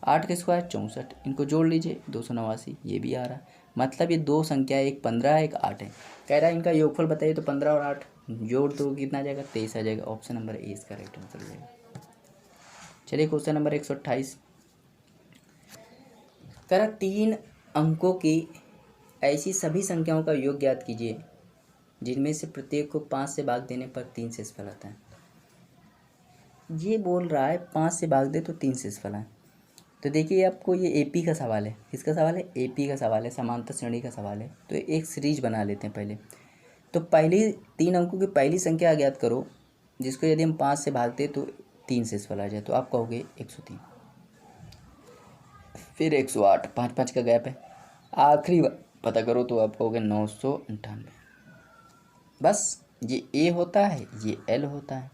[SPEAKER 1] 8 का स्क्वायर 64, इनको जोड़ लीजिए 289, ये भी आ रहा है। मतलब ये 2 संख्या, एक 15 है, एक 8 है। कह रहा है इनका योगफल बताइए, तो 15 और 8 जोड़ दो कितना आ जाएगा, 23 आ जाएगा। ऑप्शन नंबर ए इसका राइट आंसर हो जाएगा। चलिए क्वेश्चन नंबर 128। कह रहा 3 अंकों की ऐसी सभी संख्याओं का योग ज्ञात कीजिए जिनमें से प्रत्येक को 5 से भाग देने पर 3 शेषफल आता है। ये बोल रहा है 5 से भाग दे तो 3 शेषफल है। तो देखिए आपको ये एपी का सवाल है, किसका सवाल है, एपी का सवाल है, समांतर श्रेणी का सवाल है। तो एक सीरीज बना लेते हैं पहले। तो पहली 3 अंकों की पहली संख्या ज्ञात करो, जिसको यदि हम 5 से भागते तो 3 से इसफल आ जाए, तो आप कहोगे 103। फिर 108, 5 का गैप है। आखिरी पता करो तो आप कहोगे 998। बस ये ए होता है, ये एल होता है।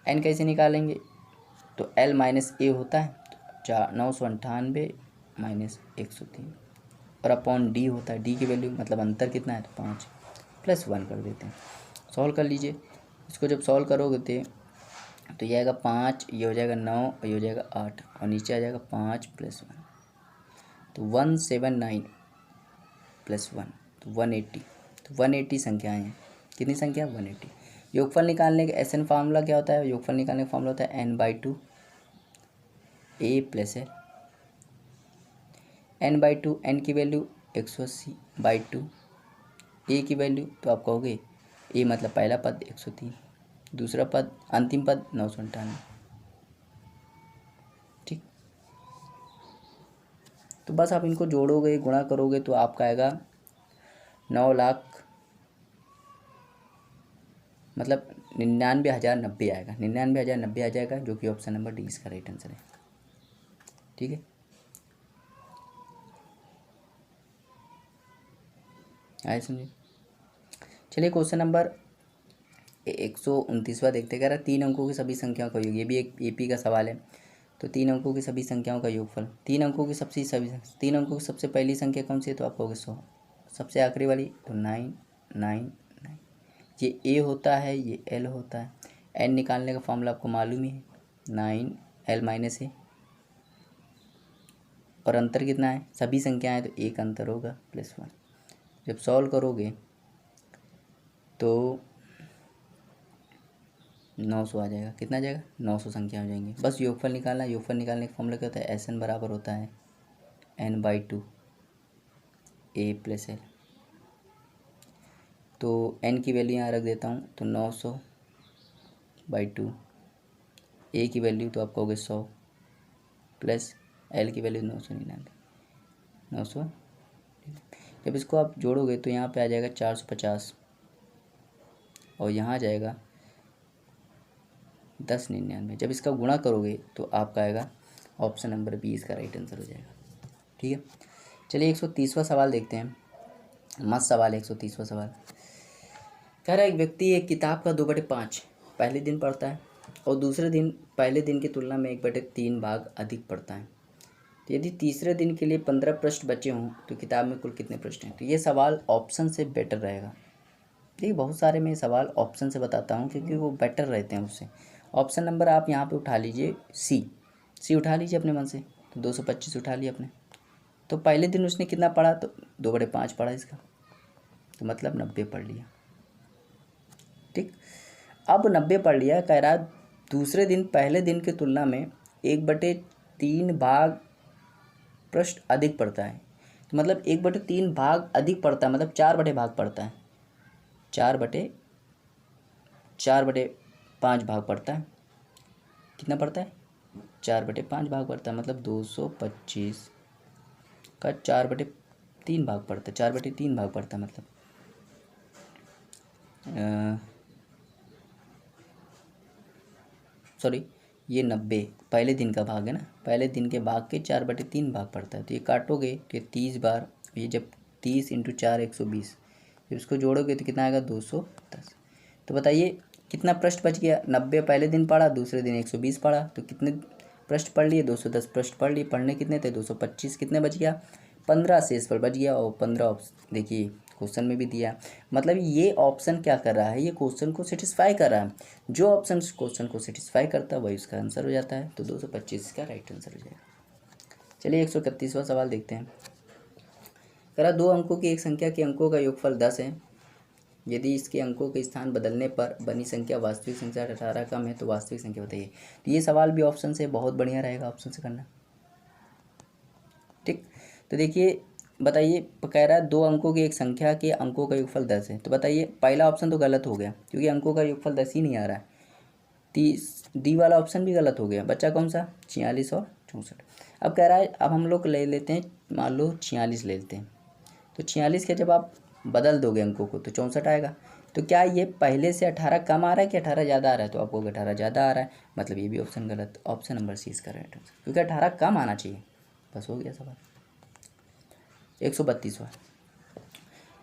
[SPEAKER 1] एन कैसे निकालेंगे, तो एल माइनस ए होता है, तो 998 माइनस 103 और अपॉन डी होता है। डी की वैल्यू मतलब अंतर कितना है, तो 5 प्लस 1 कर देते हैं। सॉल्व कर लीजिए इसको। जब सॉल्व करोगे तो ये आएगा 5, ये हो जाएगा 9 और ये हो जाएगा 8 और नीचे आ जाएगा 5 प्लस 1, तो 179 प्लस 1 तो 180। तो 180 संख्याएँ हैं। कितनी संख्या, 180। योगफल निकालने का एस एन फार्मूला क्या होता है, योगफल निकालने का फार्मूला होता है n/2 a plus L. n/2, n की वैल्यू 180/2, a की वैल्यू तो आप कहोगे a मतलब पहला पद 103, दूसरा पद अंतिम पद 998। ठीक, तो बस आप इनको जोड़ोगे गुणा करोगे तो आपका आएगा 9 लाख मतलब 99,090 आएगा, 99,090 आ जाएगा, जो कि ऑप्शन नंबर डी इसका राइट आंसर है। ठीक है, आए समझे। चलिए क्वेश्चन नंबर 129वां देखते हैं। कह रहा है 3 अंकों की सभी संख्याओं का योग, ये भी एक एपी का सवाल है। तो 3 अंकों की सभी संख्याओं का योगफल, 3 अंकों की तीन अंकों की सबसे पहली संख्या कौन सी है, तो आप कहोगे 100। सबसे आखिरी वाली तो 999। ये ए होता है, ये एल होता है। एन निकालने का फॉर्मूला आपको मालूम ही है, 9 एल माइनस ए, और अंतर कितना है, सभी संख्याएं तो एक अंतर होगा प्लस 1। जब सॉल्व करोगे तो 900 आ जाएगा। कितना आ जाएगा, 900 संख्या हो जाएंगी। बस योगफल निकालना। योगफल निकालने का फॉर्मूला क्या होता है, एस एन बराबर होता है n/2 a प्लस एल। तो n की वैल्यू यहाँ रख देता हूँ, तो 900/2, a की वैल्यू तो आप कहोगे 100 प्लस l की वैल्यू 999। जब इसको आप जोड़ोगे तो यहाँ पे आ जाएगा 450 और यहाँ आ जाएगा 1099। जब इसका गुणा करोगे तो आपका आएगा ऑप्शन नंबर बी इसका राइट आंसर हो जाएगा। ठीक है, चलिए 130वां सवाल देखते हैं। मस्त सवाल है 130वां सवाल। कह रहा है एक व्यक्ति एक किताब का 2/5 पहले दिन पढ़ता है और दूसरे दिन पहले दिन की तुलना में 1/3 भाग अधिक पढ़ता है। तो यदि तीसरे दिन के लिए 15 पृष्ठ बचे हों तो किताब में कुल कितने पृष्ठ हैं। तो ये सवाल ऑप्शन से बेटर रहेगा। देखिए बहुत सारे मैं सवाल ऑप्शन से बताता हूँ क्योंकि वो बेटर रहते हैं उससे। ऑप्शन नंबर आप यहाँ पे उठा लीजिए, सी उठा लीजिए अपने मन से। तो 225 उठा लिया अपने। तो पहले दिन उसने कितना पढ़ा, तो 2/5 पढ़ा इसका, तो मतलब 90 पढ़ लिया। ठीक, अब 90 पढ़ लिया। कह रहा दूसरे दिन पहले दिन की तुलना में 1/3 भाग पृष्ठ अधिक पढ़ता है। तो मतलब 1/3 भाग अधिक पढ़ता है, मतलब 4 भाग पढ़ता है। 4/5 भाग पढ़ता है। कितना पढ़ता है, 4/5 भाग पढ़ता है, मतलब 225 का 4/3 भाग पढ़ता है। 4/3 भाग पढ़ता है मतलब सॉरी ये 90 पहले दिन का भाग है ना, पहले दिन के भाग के 4/3 भाग पड़ता है। तो ये काटोगे तो ये 30 बार, ये जब 30 × 4 120, जब इसको जोड़ोगे तो कितना आएगा 210। तो बताइए कितना पृष्ठ बच गया। 90 पहले दिन पढ़ा, दूसरे दिन 120 पढ़ा, तो कितने पृष्ठ पढ़ लिए, 210 पृष्ठ पढ़ लिए। पढ़ने कितने थे, 225। कितने बच गया, 15 शेष पर बच गया। और 15 देखिए क्वेश्चन में भी दिया। मतलब ये ऑप्शन क्या कर रहा है, ये क्वेश्चन को सेटिस्फाई कर रहा है। जो ऑप्शन क्वेश्चन को सेटिस्फाई करता है वही उसका आंसर हो जाता है। तो 225 का राइट आंसर हो जाएगा। चलिए 131वां सवाल देखते हैं। करा 2 अंकों की एक संख्या के अंकों का योगफल 10 है। यदि इसके अंकों के स्थान बदलने पर बनी संख्या वास्तविक संख्या 18 कम है तो वास्तविक संख्या बताइए। तो ये सवाल भी ऑप्शन से बहुत बढ़िया रहेगा, ऑप्शन से करना। ठीक, तो देखिए बताइए, कह रहा है 2 अंकों की एक संख्या के अंकों का योगफल 10 है। तो बताइए पहला ऑप्शन तो गलत हो गया क्योंकि अंकों का योगफल 10 ही नहीं आ रहा है। डी वाला ऑप्शन भी गलत हो गया। बच्चा कौन सा, 46 और 64। अब कह रहा है, अब हम लोग ले लेते हैं, मान लो 46 ले लेते हैं, तो 46 के जब आप बदल दोगे अंकों को तो 64 आएगा। तो क्या ये पहले से 18 कम आ रहा है कि 18 ज़्यादा आ रहा है? तो आपको 18 ज़्यादा आ रहा है, मतलब ये भी ऑप्शन गलत, ऑप्शन नंबर सी इसका राइट आंसर, क्योंकि 18 कम आना चाहिए। बस हो गया सवाल। 132वां,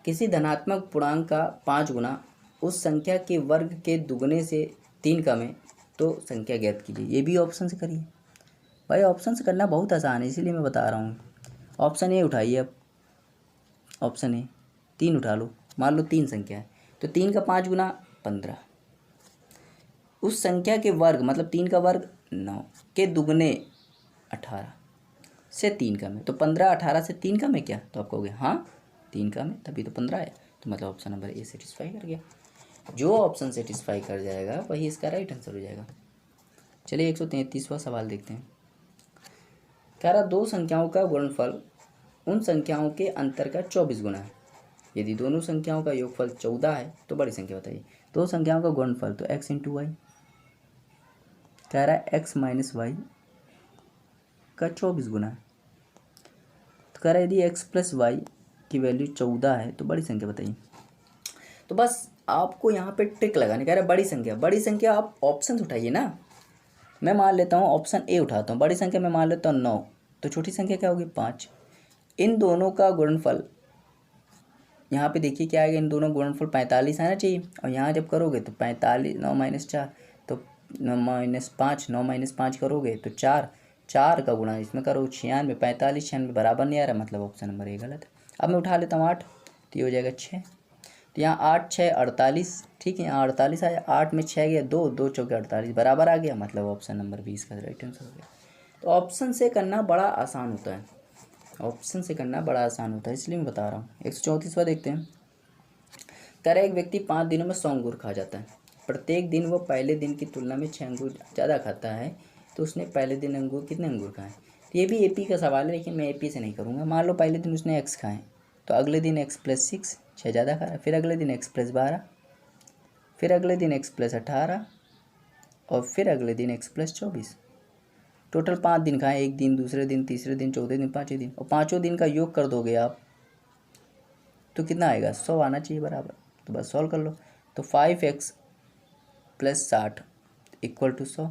[SPEAKER 1] किसी धनात्मक पूर्णांक का 5 गुना उस संख्या के वर्ग के दुगने से 3 कम है तो संख्या ज्ञात कीजिए। ये भी ऑप्शन से करिए भाई, ऑप्शन से करना बहुत आसान है, इसीलिए मैं बता रहा हूँ। ऑप्शन ए उठाइए, अब ऑप्शन ए 3 उठा लो, मान लो 3 संख्या है तो 3 का 5 गुना 15, उस संख्या के वर्ग मतलब 3 का वर्ग 9 के दुगने 18 से 3 कम है, तो 15 18 से 3 कम है क्या? तो आप कहोगे हाँ 3 कम है, तभी तो 15 है। तो मतलब ऑप्शन नंबर ए सेटिस्फाई कर गया। जो ऑप्शन सेटिस्फाई कर जाएगा वही इसका राइट आंसर हो जाएगा। चलिए 133वां सवाल देखते हैं। कह रहा, दो संख्याओं का गुणनफल उन संख्याओं के अंतर का 24 गुना है। यदि दोनों संख्याओं का योगफल 14 है तो बड़ी संख्या बताइए। दो संख्याओं का गुणनफल तो x इंटू वाई, कह रहा है x माइनस वाई का 24 गुना है। तो कह रहा है यदि x प्लस वाई की वैल्यू 14 है तो बड़ी संख्या बताइए। तो बस आपको यहाँ पे ट्रिक लगाने, कह रहा है बड़ी संख्या आप ऑप्शन उठाइए ना। मैं मान लेता हूँ ऑप्शन ए उठाता हूँ, बड़ी संख्या मैं मान लेता हूँ 9, तो छोटी संख्या क्या होगी 5। इन दोनों का गुणनफल यहाँ पे देखिए क्या आएगा, इन दोनों गुणनफल 45 आना चाहिए, और यहाँ जब करोगे तो 45 9 माइनस 4 तो 9 माइनस 5 9 माइनस 5 करोगे तो 4 4 का गुणा इसमें करो 96, 45 96 बराबर नहीं आ रहा, मतलब ऑप्शन नंबर ए गलत है। अब मैं उठा लेता हूँ 8, तो ये हो जाएगा 6, तो यहाँ 8 6 48, ठीक है, यहाँ 48 आया, 8 में 6 गया 2 2 चौके 48 बराबर आ गया, मतलब ऑप्शन नंबर 20 का राइट आंसर हो गया। तो ऑप्शन से करना बड़ा आसान होता है, ऑप्शन से करना बड़ा आसान होता है, इसलिए मैं बता रहा हूँ। 134वां देखते हैं। कह रहा है एक व्यक्ति 5 दिनों में 100 अंगूर खा जाता है, प्रत्येक दिन वो पहले दिन की तुलना में 6 अंगूर ज़्यादा खाता है, तो उसने पहले दिन अंगूर कितने अंगूर खाए? तो ये भी एपी का सवाल है, लेकिन मैं एपी से नहीं करूँगा। मान लो पहले दिन उसने एक्स खाए, तो अगले दिन एक्स प्लस 6 6 ज़्यादा खा रहा है, फिर अगले दिन एक्स प्लस 12, फिर अगले दिन एक्स प्लस 18 और फिर अगले दिन एक्स प्लस 24। टोटल 5 दिन खाएं, एक दिन दूसरे दिन तीसरे दिन चौथे दिन पाँचवें दिन, और पाँचों दिन का योग कर दोगे आप तो कितना आएगा? 100 आना चाहिए बराबर। तो बस सॉल्व कर लो। तो 5x प्लस 60 इक्वल टू 100,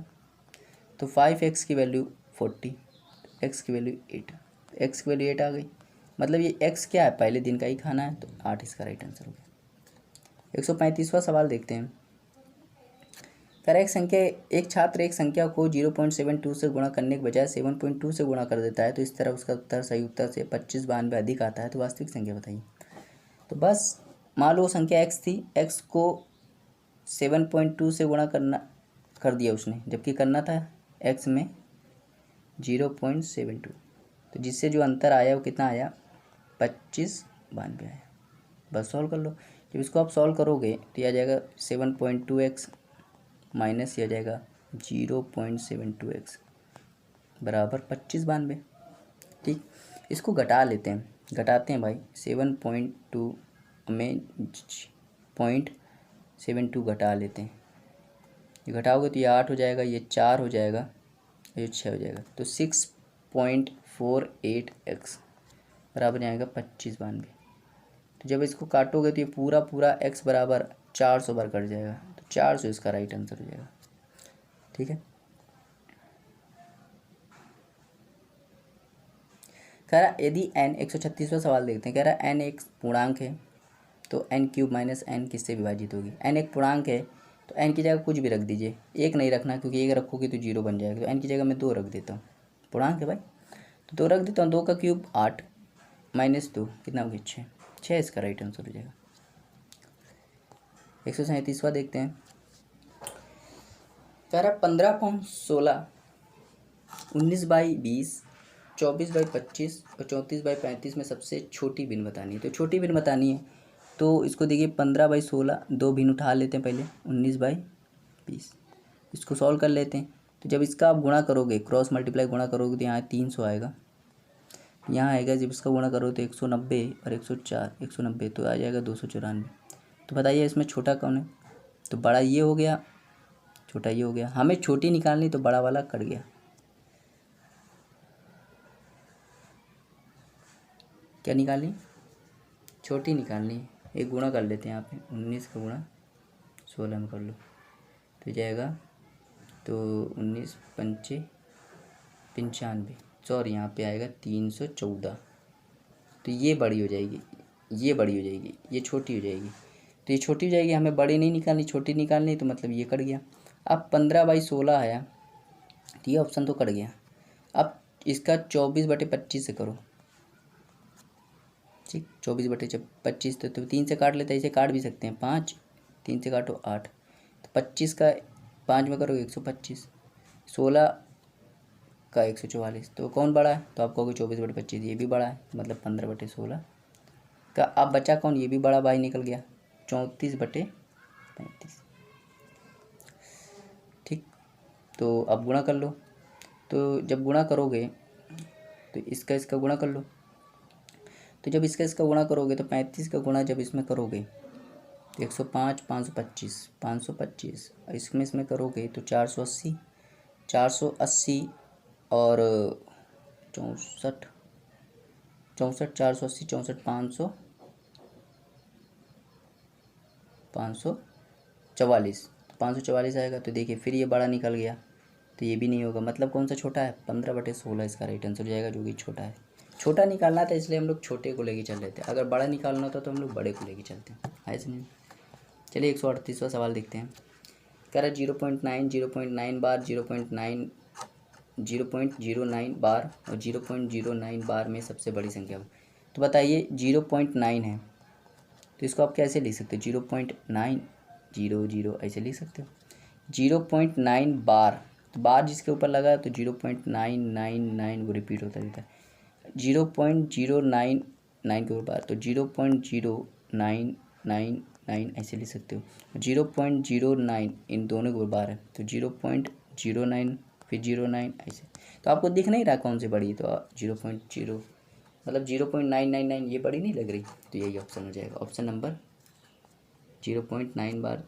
[SPEAKER 1] तो 5x की वैल्यू 40, x की वैल्यू 8, x की वैल्यू 8 आ गई, मतलब ये x क्या है? पहले दिन का ही खाना है, तो 8 इसका राइट आंसर हो गया। 135वां सवाल देखते हैं। कर एक छात्र एक संख्या को 0.72 से गुणा करने के बजाय 7.2 से गुणा कर देता है, तो इस तरह उसका उत्तर सही उत्तर से 25 92 अधिक आता है, तो वास्तविक संख्या बताइए। तो बस मान लो संख्या x थी, x को 7.2 से गुणा कर दिया उसने, जबकि करना था x में 0.72, तो जिससे जो अंतर आया वो कितना आया? 25 92 आया। बस सॉल्व कर लो। जब इसको आप सॉल्व करोगे तो यह आ जाएगा 7.2x माइनस यह आ जाएगा 0.72x बराबर 25 92। ठीक, इसको घटा लेते हैं, घटाते हैं भाई। 7.2 में 0.72 घटा लेते हैं, ये घटाओगे तो ये 8 हो जाएगा, ये 4 हो जाएगा, ये 6 हो जाएगा, तो 6.48x बराबर आएगा 25 92। तो जब इसको काटोगे तो ये पूरा पूरा x बराबर 400 बार कट जाएगा, तो 400 इसका राइट आंसर हो जाएगा। ठीक है, कह रहा यदि n 136वां सवाल देखते हैं। कह रहा n एक पूर्णांक है तो n क्यूब माइनस n किससे विभाजित होगी? n एक पूर्णांक है तो n की जगह कुछ भी रख दीजिए, एक नहीं रखना, क्योंकि एक रखोगे तो 0 बन जाएगा, तो n की जगह मैं 2 रख देता हूँ। पूर्णांक है भाई, तो 2 रख देता हूँ। 2 का क्यूब 8 माइनस 2 कितना हो गया? 6 6 इसका राइट आंसर हो जाएगा। 137वां देखते हैं। कह रहा 15.16 19/20 24/25 और 34/35 में सबसे छोटी भिन्न बतानी है। तो छोटी भिन्न बतानी है तो इसको देखिए 15/16, 2 भिन्न उठा लेते हैं पहले, 19/20, इसको सॉल्व कर लेते हैं। तो जब इसका आप गुणा करोगे, क्रॉस मल्टीप्लाई गुणा करोगे, तो यहाँ 300 आएगा, यहाँ आएगा, जब इसका गुणा करोगे तो 190 और 104 190 तो आ जाएगा 294। तो बताइए इसमें छोटा कौन है? तो बड़ा ये हो गया, छोटा ये हो गया। हमें छोटी निकालनी तो बड़ा वाला कट गया। क्या निकालनी, छोटी निकालनी है। एक गुणा कर लेते हैं यहाँ पे, 19 का गुणा 16 में कर लो तो जाएगा, तो 19 पंचे 95, सॉरी यहाँ पे आएगा 314। तो ये बड़ी हो जाएगी, ये बड़ी हो जाएगी, ये छोटी हो जाएगी। तो ये छोटी हो जाएगी, हमें बड़ी नहीं निकालनी, छोटी निकालनी, तो मतलब ये कट गया। अब 15/16 आया, तो ये ऑप्शन तो कट गया। अब इसका 24/25 से करो, ठीक, 24/25, तो 3 से काट लेते हैं, इसे काट भी सकते हैं, 5, 3 से काटो 8, तो 25 का 5 में करोगे 125, 16 का 144, तो कौन बड़ा है, तो आप कहोगे 24/25, ये भी बड़ा है, मतलब 15/16 का। अब बचा कौन, ये भी बड़ा भाई निकल गया, 34/35, ठीक। तो अब गुणा कर लो, तो जब गुणा करोगे तो इसका गुणा कर लो, तो जब इसका गुणा करोगे तो 35 का गुणा जब इसमें करोगे तो 105, 525 इसमें करोगे तो 480 और 64, 480, 64, 544, 544 आएगा। तो देखिए फिर ये बड़ा निकल गया, तो ये भी नहीं होगा, मतलब कौन सा छोटा है, 15/16 इसका राइट आंसर हो जाएगा, जो कि छोटा है। छोटा निकालना था इसलिए हम लोग छोटे को लेके चल रहे थे, अगर बड़ा निकालना होता तो हम लोग बड़े को लेके चलते हैं, ऐसे नहीं। चलिए 138वां सवाल देखते हैं। कह रहा है 0.9, 0.9 बार, 0.09 बार और 0.09 बार में सबसे बड़ी संख्या। तो बताइए 0.9 है, तो इसको आप कैसे लिख सकते हो, 0.900 ऐसे लिख सकते हो। 0.9 बार, तो बार जिसके ऊपर लगा है तो 0.999 वो रिपीट होता रहता है। 0.099 के ऊपर बार, तो 0.0999 ऐसे लिख सकते हो। 0.09 इन दोनों के ऊपर बार है, तो 0.09 फिर 09 ऐसे। तो आपको दिख नहीं रहा कौन सी बड़ी है, तो 0.0 मतलब 0.999 ये बड़ी नहीं लग रही, तो यही ऑप्शन हो जाएगा। ऑप्शन नंबर 0.9 बार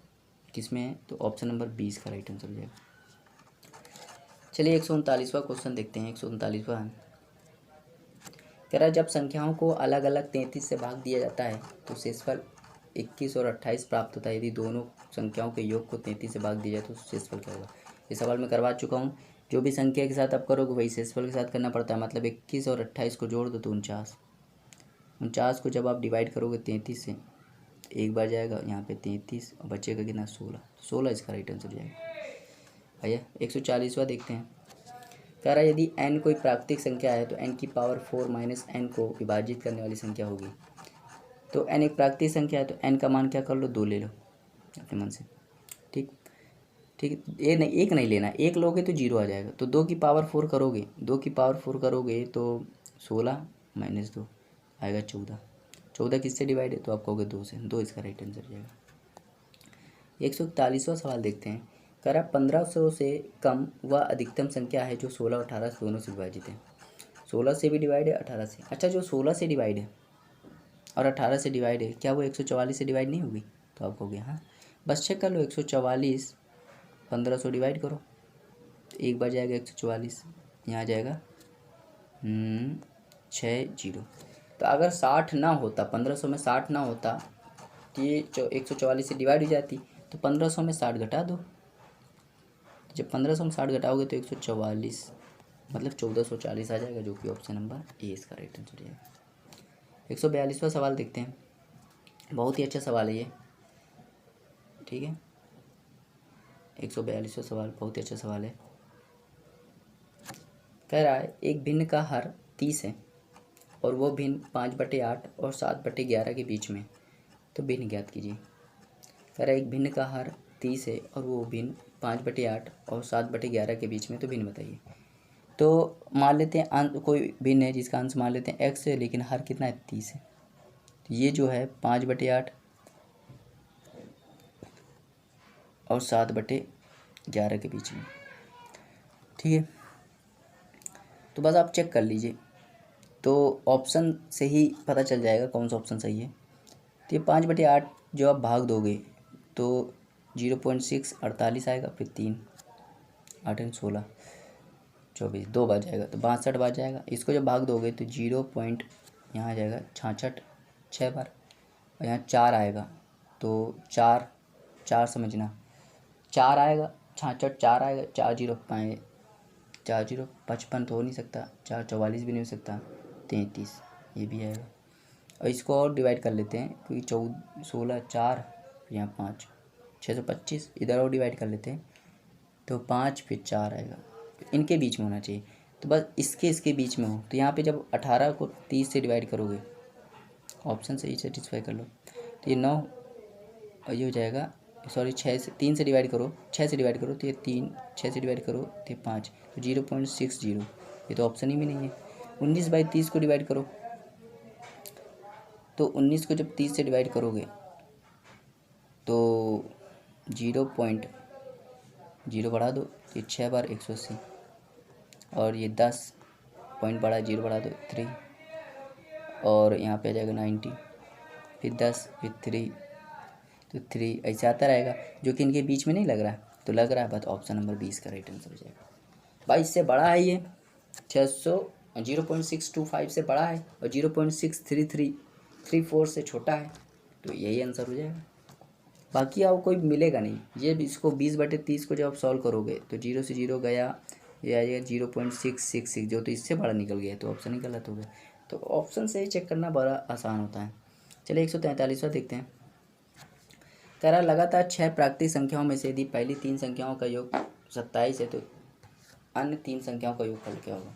[SPEAKER 1] किस में है, तो ऑप्शन नंबर 20 का राइट आंसर हो जाएगा। चलिए 139वां क्वेश्चन देखते हैं। 139वां कह रहा है जब संख्याओं को अलग अलग 33 से भाग दिया जाता है तो शेषफल 21 और 28 प्राप्त होता है। यदि दोनों संख्याओं के योग को 33 से भाग दिया जाए तो शेषफल क्या होगा। ये सवाल मैं करवा चुका हूँ। जो भी संख्या के साथ आप करोगे वही शेषफल के साथ करना पड़ता है। मतलब 21 और 28 को जोड़ दो तो 49 को जब आप डिवाइड करोगे 33 से, एक बार जाएगा यहाँ पे 33 और बचेगा कितना 16 इसका राइट आंसर जाएगा। भैया 140वां देखते हैं। कह रहा है यदि n कोई प्राकृतिक संख्या है तो n की पावर 4 माइनस n को विभाजित करने वाली संख्या होगी। तो n एक प्राकृतिक संख्या है तो n का मान क्या कर लो, 2 ले लो अपने मन से, ठीक ठीक। ये नहीं, एक नहीं लेना, एक लोगे तो 0 आ जाएगा। तो 2 की पावर 4 करोगे, 2 की पावर 4 करोगे तो 16 माइनस 2 आएगा 14। 14 किससे डिवाइड है, तो आप कहोगे 2 से, 2 इसका राइट आंसर जाएगा। 141वां सवाल देखते हैं। कह रहा 1500 से कम वह अधिकतम संख्या है जो 16 और 18 दोनों से विभाजित है। 16 से भी डिवाइड है, 18 से। अच्छा, जो 16 से डिवाइड है और 18 से डिवाइड है, क्या वो 144 से डिवाइड नहीं होगी, तो आप कहोगे हाँ। बस चेक कर लो, 144 1500 डिवाइड करो, एक बार जाएगा 144, यहाँ जाएगा 60। तो अगर 60 ना होता, 1500 में 60 ना होता तो ये 144 से डिवाइड हो जाती। तो 1500 में 60 घटा दो, जब 1500 में 60 घटाओगे तो 144 मतलब 1440 आ जाएगा, जो कि ऑप्शन नंबर ए इसका राइट आंसर है। 142वां सवाल देखते हैं। बहुत ही अच्छा सवाल है ये, ठीक है। 142वां सवाल बहुत ही अच्छा सवाल है। कह रहा है एक भिन्न का हर 30 है और वो भिन्न 5/8 और 7/11 के बीच में, तो भिन्न ज्ञात कीजिए। कह रहा है एक भिन्न का हर 30 है और वो भिन्न 5/8 और 7/11 के बीच में, तो भिन्न बताइए। तो मान लेते हैं अंश कोई भिन्न है जिसका अंश मान लेते हैं x है, लेकिन हर कितना है 30 है। तो ये जो है 5/8 और 7/11 के बीच में, ठीक है। तो बस आप चेक कर लीजिए, तो ऑप्शन से ही पता चल जाएगा कौन सा ऑप्शन सही है। तो ये 5/8 जो आप भाग दोगे तो 0.6 48 आएगा, फिर 3 8 16 24 2 बार जाएगा तो 62 बार जाएगा। इसको जब भाग दोगे तो 0.6 यहाँ आ जाएगा 66 6 बार, और यहाँ 4 आएगा तो 4 4 समझना, 4 आएगा 66, 4 आएगा 4 0 5 4 0 55 तो हो नहीं सकता, 4 44 भी नहीं हो सकता, 33 ये भी आएगा। और इसको और डिवाइड कर लेते हैं क्योंकि 14 16 4 यहाँ 5 625, इधर और डिवाइड कर लेते हैं तो 5 फिर 4 आएगा, इनके बीच में होना चाहिए। तो बस इसके बीच में हो, तो यहाँ पे जब 18 को 30 से डिवाइड करोगे, ऑप्शन से ही सेटिस्फाई कर लो, तो ये 9 और ये हो जाएगा, सॉरी 6 से 3 से डिवाइड करो, 6 से डिवाइड करो तो ये 3, 6 से डिवाइड करो तो ये 5, तो 0.60, ये तो ऑप्शन ही में नहीं है। 19/30 को डिवाइड करो, तो 19 को जब 30 से डिवाइड करोगे तो 0.0 बढ़ा दो, तो ये 6 बार 180, और ये 10 पॉइंट बढ़ा 0 बढ़ा दो 3, और यहाँ पे आ जाएगा 90, फिर 10 फिर 3, तो 3 ऐसे आता रहेगा, जो कि इनके बीच में नहीं लग रहा है, तो लग रहा है बस ऑप्शन नंबर 20 का राइट आंसर हो जाएगा। भाई इससे बड़ा है ये 600, 0.625 से बड़ा है, और 0.63334 से छोटा है, तो यही आंसर हो जाएगा। बाकी आपको कोई मिलेगा नहीं, ये इसको 20/30 को जब आप सॉल्व करोगे तो 0 से 0 गया, ये आ जाएगा 0.666, जो तो इससे बड़ा निकल गया, तो ऑप्शन ही गलत हो गया। तो ऑप्शन से ही चेक करना बड़ा आसान होता है। चलिए 143वां देखते हैं। कह रहा लगातार 6 प्राकृतिक संख्याओं में से यदि पहली 3 संख्याओं का योग 27 है तो अन्य 3 संख्याओं का योगफल क्या होगा।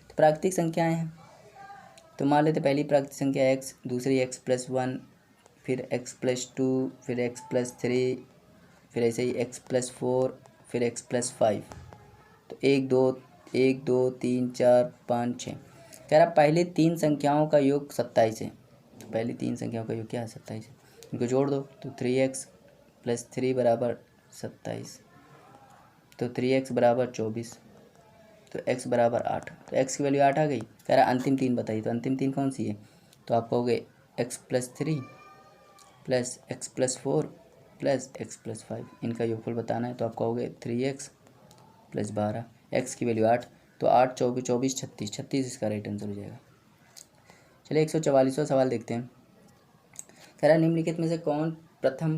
[SPEAKER 1] तो प्राकृतिक संख्याएं हैं, तो मान लेते पहली प्राकृतिक संख्या x, दूसरी x+1, फिर x+2, फिर x+3, फिर ऐसे ही x+4, फिर x+5, तो 1 2 3 4 5 6। कह रहा पहले 3 संख्याओं का योग 27 है, तो पहली 3 संख्याओं का योग क्या है 27 है, इनको जोड़ दो तो 3x + 3 = 27, तो 3x = 24, तो x = 8, तो x की वैल्यू 8 आ गई। कह रहा अंतिम 3 बताइए, तो अंतिम 3 कौन सी है, तो आप कहोगे x+3 + x+4 + x+5, इनका योगफल बताना है, तो आप कहोगे 3x + 12, x की वैल्यू 8, तो 8 24 24 36 36 इसका राइट आंसर हो जाएगा। चलिए 144वां सवाल देखते हैं। कह रहा निम्नलिखित में से कौन प्रथम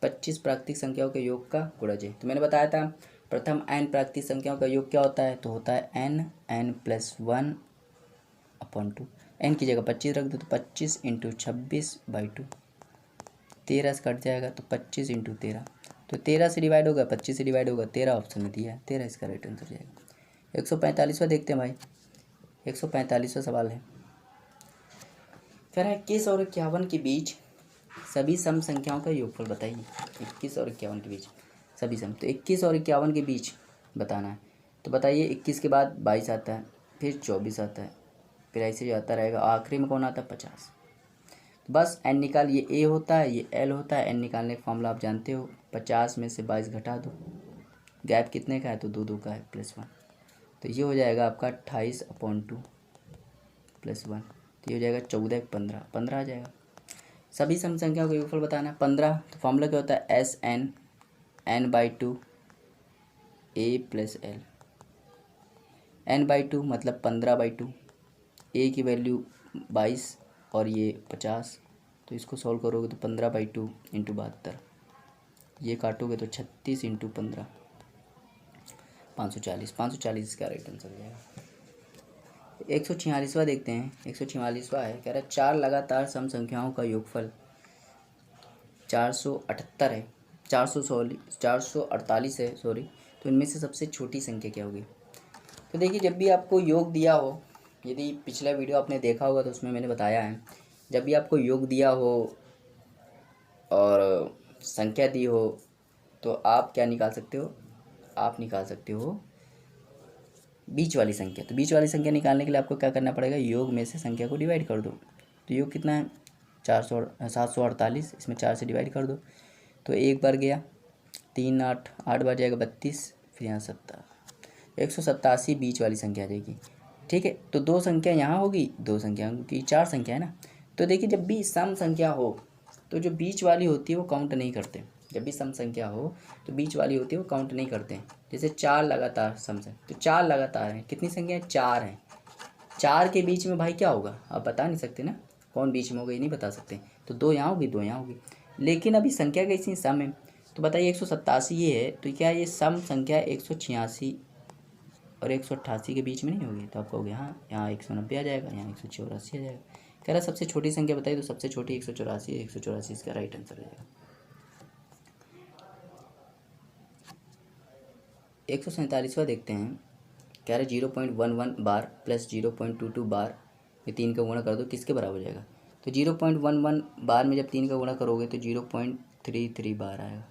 [SPEAKER 1] 25 प्राकृतिक संख्याओं के योग का गुणज है। तो मैंने बताया था प्रथम n प्राकृतिक संख्याओं का योग क्या होता है, तो होता है n+1/2, n की जगह 25 रख दो तो 25 × 26/2, 13 से कट जाएगा तो 25 × 13, तो 13 से डिवाइड होगा 25 से डिवाइड होगा 13, ऑप्शन में दिया है 13 इसका राइट आंसर हो जाएगा। 145वां देखते हैं भाई। 145वां सवाल है, कह रहा है 21 और 51 के बीच सभी सम संख्याओं का योगफल बताइए। 21 और 51 के बीच सभी सम, तो 21 और 51 के बीच बताना है, तो बताइए 21 के बाद 22 आता है, फिर 24 आता है, फिर ऐसे जो आता रहेगा, आखिरी में कौन आता है 50। तो बस n निकाल, ये a होता है ये l होता है, n निकालने का फॉर्मूला आप जानते हो, 50 में से 22 घटा दो, गैप कितने का है तो 2 2 का है +1, तो ये हो जाएगा आपका 28/2 +1, तो ये हो जाएगा 14 15 15 आ जाएगा। सभी सम संख्याओं का योगफल बताना है 15, तो फॉर्मूला क्या होता है SN n/2 a + l, n/2 मतलब 15/2, a की वैल्यू 22 और ये 50, तो इसको सॉल्व करोगे तो 15/2 × 72, ये काटोगे तो 36 × 15 540, 540 इसका राइट आंसर हो जाएगा। 146वां देखते हैं। 146वां है, कह रहा है 4 लगातार सम संख्याओं का योगफल 478 है, 448 है सॉरी, तो इनमें से सबसे छोटी संख्या क्या होगी। तो देखिए जब भी आपको योग दिया हो, यदि पिछला वीडियो आपने देखा होगा तो उसमें मैंने बताया है, जब भी आपको योग दिया हो और संख्या दी हो तो आप क्या निकाल सकते हो, आप निकाल सकते हो बीच वाली संख्या। तो बीच वाली संख्या निकालने के लिए आपको क्या करना पड़ेगा, योग में से संख्या को डिवाइड कर दो। तो योग कितना है 748, इसमें 4 से डिवाइड कर दो, तो 1 बार गया 3 8 8 बार जाएगा 32, फिर यहाँ 70, 187 बीच वाली संख्या आ जाएगी। ठीक है, तो 2 संख्या यहाँ होगी, 2 संख्या की 4 संख्या है ना। तो देखिए जब भी सम संख्या हो तो जो बीच वाली होती है वो काउंट नहीं करते, जब भी सम संख्या हो तो बीच वाली होती है वो काउंट नहीं करते हैं। जैसे 4 लगातार सम से, तो 4 लगातार हैं, कितनी संख्या है 4 हैं, 4 के बीच में भाई क्या होगा आप बता नहीं सकते ना, कौन बीच में होगा ये नहीं बता सकते। तो 2 यहाँ होगी, 2 यहाँ होगी, लेकिन अभी संख्या कैसी सम है। तो बताइए 187 ये है, तो क्या ये सम संख्या 186 और 188 के बीच में नहीं होगी। तो आप कहोगे हाँ, यहाँ 190 आ जाएगा, यहाँ 184 आ जाएगा। कह रहा सबसे छोटी संख्या बताइए, तो सबसे छोटी 184 है, 184 इसका राइट आंसर हो जाएगा। 147वां देखते हैं। कह रहे 0.11 बार प्लस 0.22 बार में 3 का गुणा कर दो, किसके बराबर हो जाएगा। तो 0.11 बार में जब 3 का गुणा करोगे तो 0.33 बार आएगा,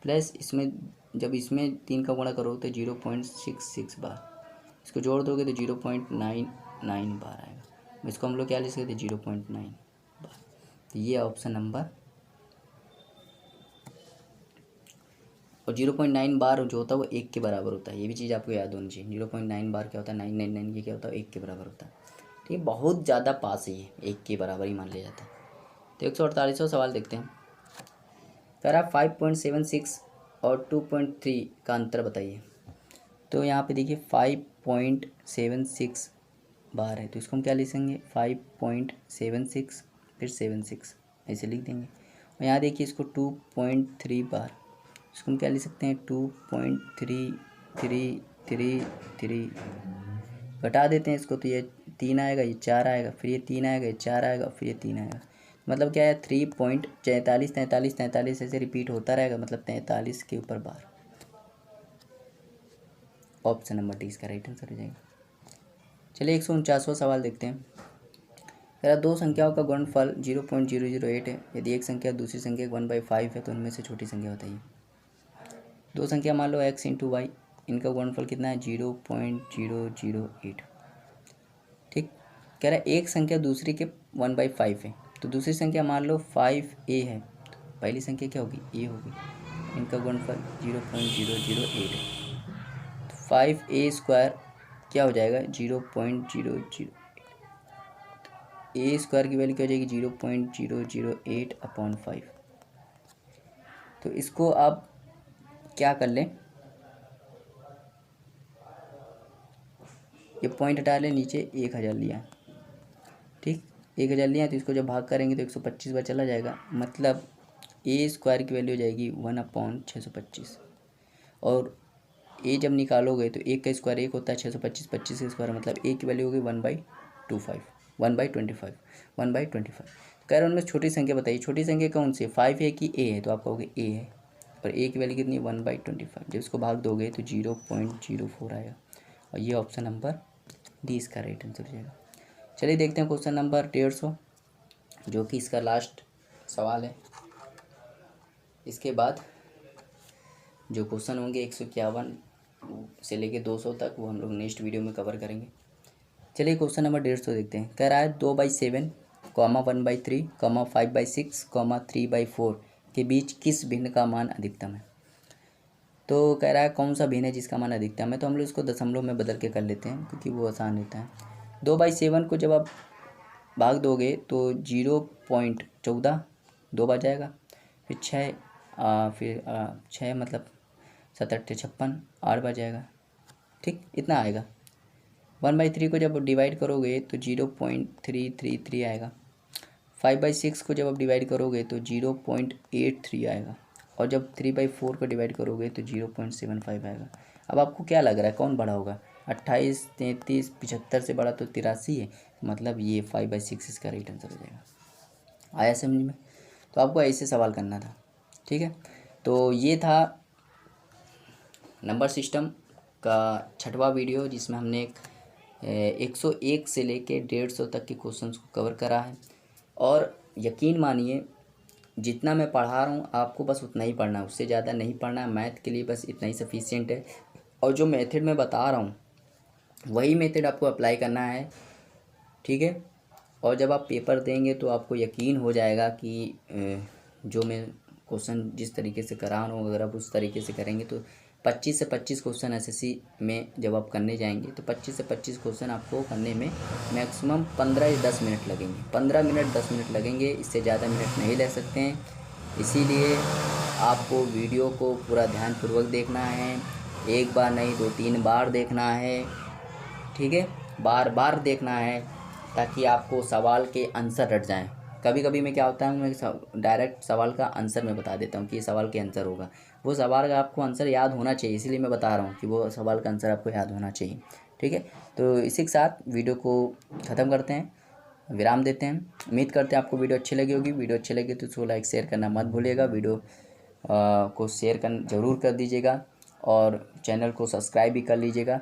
[SPEAKER 1] प्लस इसमें जब इसमें 3 का गुणा करोगे तो 0.66 बार, इसको जोड़ दोगे तो 0.99 बार आएगा। इसको हम लोग क्या लिख सकते हैं, 0.9 बार। तो ये ऑप्शन नंबर, और 0.9 बार जो होता है वो 1 के बराबर होता है, ये भी चीज़ आपको याद होनी चाहिए। 0.9 बार क्या होता है, 999 ये क्या होता है, 1 के बराबर होता है। ठीक है, बहुत ज़्यादा पास है ये, 1 के बराबर ही मान लिया जाता है। तो 148वां सवाल देखते हैं। कह रहा 5.76 और 2.3 का अंतर बताइए। तो यहाँ पे देखिए 5.76 बार है, तो इसको हम क्या लिखेंगे, 5.76 फिर 76 ऐसे लिख देंगे। और यहाँ देखिए इसको 2.3 बार, इसको हम क्या लिख सकते हैं, 2.3333, घटा देते हैं इसको तो ये 3 आएगा, ये 4 आएगा, फिर ये 3 आएगा, ये 4 आएगा, फिर ये 3 आएगा। मतलब क्या है, 3.43 ऐसे रिपीट होता रहेगा, मतलब 43 के ऊपर बार। ऑप्शन नंबर डी इसका राइट आंसर हो जाएगा। चलिए 149वां सवाल देखते हैं। अगर दो संख्याओं का गुणनफल 0.008 है, यदि एक संख्या दूसरी संख्या 1/5 है, तो उनमें से छोटी संख्या बताइए। दो संख्या मान लो x इंटू वाई, इनका गुणनफल कितना है, 0.008। ठीक, कह रहा है एक संख्या दूसरी के 1/5 है, तो दूसरी संख्या मान लो 5a है, तो पहली संख्या क्या होगी, a होगी। इनका गुणनफल 0.008 है, तो 5a² क्या हो जाएगा, 0.008। a² की वैल्यू क्या हो जाएगी, 0.008/5। तो इसको आप क्या कर लें, ये पॉइंट हटा लें, नीचे 1000 लिया। ठीक, 1000 लिया, तो इसको जब भाग करेंगे तो 125 बार चला जाएगा, मतलब a² की वैल्यू हो जाएगी 1/625। और a जब निकालोगे तो 1 का स्क्वायर 1 होता है, 625, 25 का स्क्वायर मतलब a की वैल्यू होगी 1/25, 1/25, 1/25। कह रहे उनमें छोटी संख्या बताइए। छोटी संख्या कौन सी है, 5 है कि a है, तो आप कहोगे a है, और a की वैल्यू कितनी है, 1/25। जब इसको भाग दोगे तो 0.04 आएगा, और ये ऑप्शन नंबर डी इसका राइट आंसर हो जाएगा। चलिए देखते हैं क्वेश्चन नंबर 150, जो कि इसका लास्ट सवाल है। इसके बाद जो क्वेश्चन होंगे 151 से लेके 200 तक, वो हम लोग नेक्स्ट वीडियो में कवर करेंगे। चलिए क्वेश्चन नंबर 150 देखते हैं। कह रहा है 2/7, 1/3, 5/6, 3/4 के बीच किस भिन्न का मान अधिकतम है। तो कह रहा है कौन सा भिन्न है जिसका मान अधिकतम है, तो हम लोग इसको दशमलव में बदल के कर लेते हैं, क्योंकि वो आसान रहता है। 2/7 को जब आप भाग दोगे तो 0.14 2 बार जाएगा, फिर 6 मतलब 7 8 56 8 बार जाएगा। ठीक, इतना आएगा। 1/3 को जब आप डिवाइड करोगे तो 0.333 आएगा। 5/6 को जब आप डिवाइड करोगे तो 0.83 आएगा, और जब 3/4 को डिवाइड करोगे तो 0.75 आएगा। अब आपको क्या लग रहा है कौन बड़ा होगा, 28, 33, 75 से बड़ा तो 83 है, मतलब ये 5/6 इसका राइट आंसर हो जाएगा। आया समझ में। तो आपको ऐसे सवाल करना था। ठीक है, तो ये था नंबर सिस्टम का 6वां वीडियो, जिसमें हमने 101 से लेके 150 तक के क्वेश्चंस को कवर करा है। और यकीन मानिए जितना मैं पढ़ा रहा हूँ आपको बस उतना ही पढ़ना है, उससे ज़्यादा नहीं पढ़ना है। मैथ के लिए बस इतना ही सफिशिएंट है, और जो मेथड मैं बता रहा हूँ वही मेथड आपको अप्लाई करना है। ठीक है, और जब आप पेपर देंगे तो आपको यकीन हो जाएगा कि जो मैं क्वेश्चन जिस तरीके से करा रहा हूँ, अगर आप उस तरीके से करेंगे तो 25 से 25 क्वेश्चन एसएससी में जब आप करने जाएंगे तो 25 से 25 क्वेश्चन आपको करने में मैक्सिमम 15 या 10 मिनट लगेंगे। 15 मिनट 10 मिनट लगेंगे, इससे ज़्यादा मिनट नहीं ले सकते हैं। इसीलिए आपको वीडियो को पूरा ध्यानपूर्वक देखना है, एक बार नहीं 2-3 बार देखना है। ठीक है, बार बार देखना है ताकि आपको सवाल के आंसर रट जाएं। कभी कभी में क्या होता है, मैं डायरेक्ट सवाल का आंसर मैं बता देता हूँ कि ये सवाल के आंसर होगा। वो सवाल का आपको आंसर याद होना चाहिए, इसीलिए मैं बता रहा हूँ कि वो सवाल का आंसर आपको याद होना चाहिए। ठीक है, तो इसी के साथ वीडियो को ख़त्म करते हैं, विराम देते हैं। उम्मीद करते हैं आपको वीडियो अच्छी लगी होगी। वीडियो अच्छी लगी तो उसको लाइक शेयर करना मत भूलिएगा। वीडियो को शेयर ज़रूर कर दीजिएगा और चैनल को सब्सक्राइब भी कर लीजिएगा।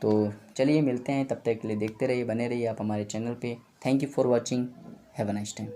[SPEAKER 1] तो चलिए मिलते हैं, तब तक के लिए देखते रहिए, बने रहिए आप हमारे चैनल पे। Thank you for watching, have a nice time.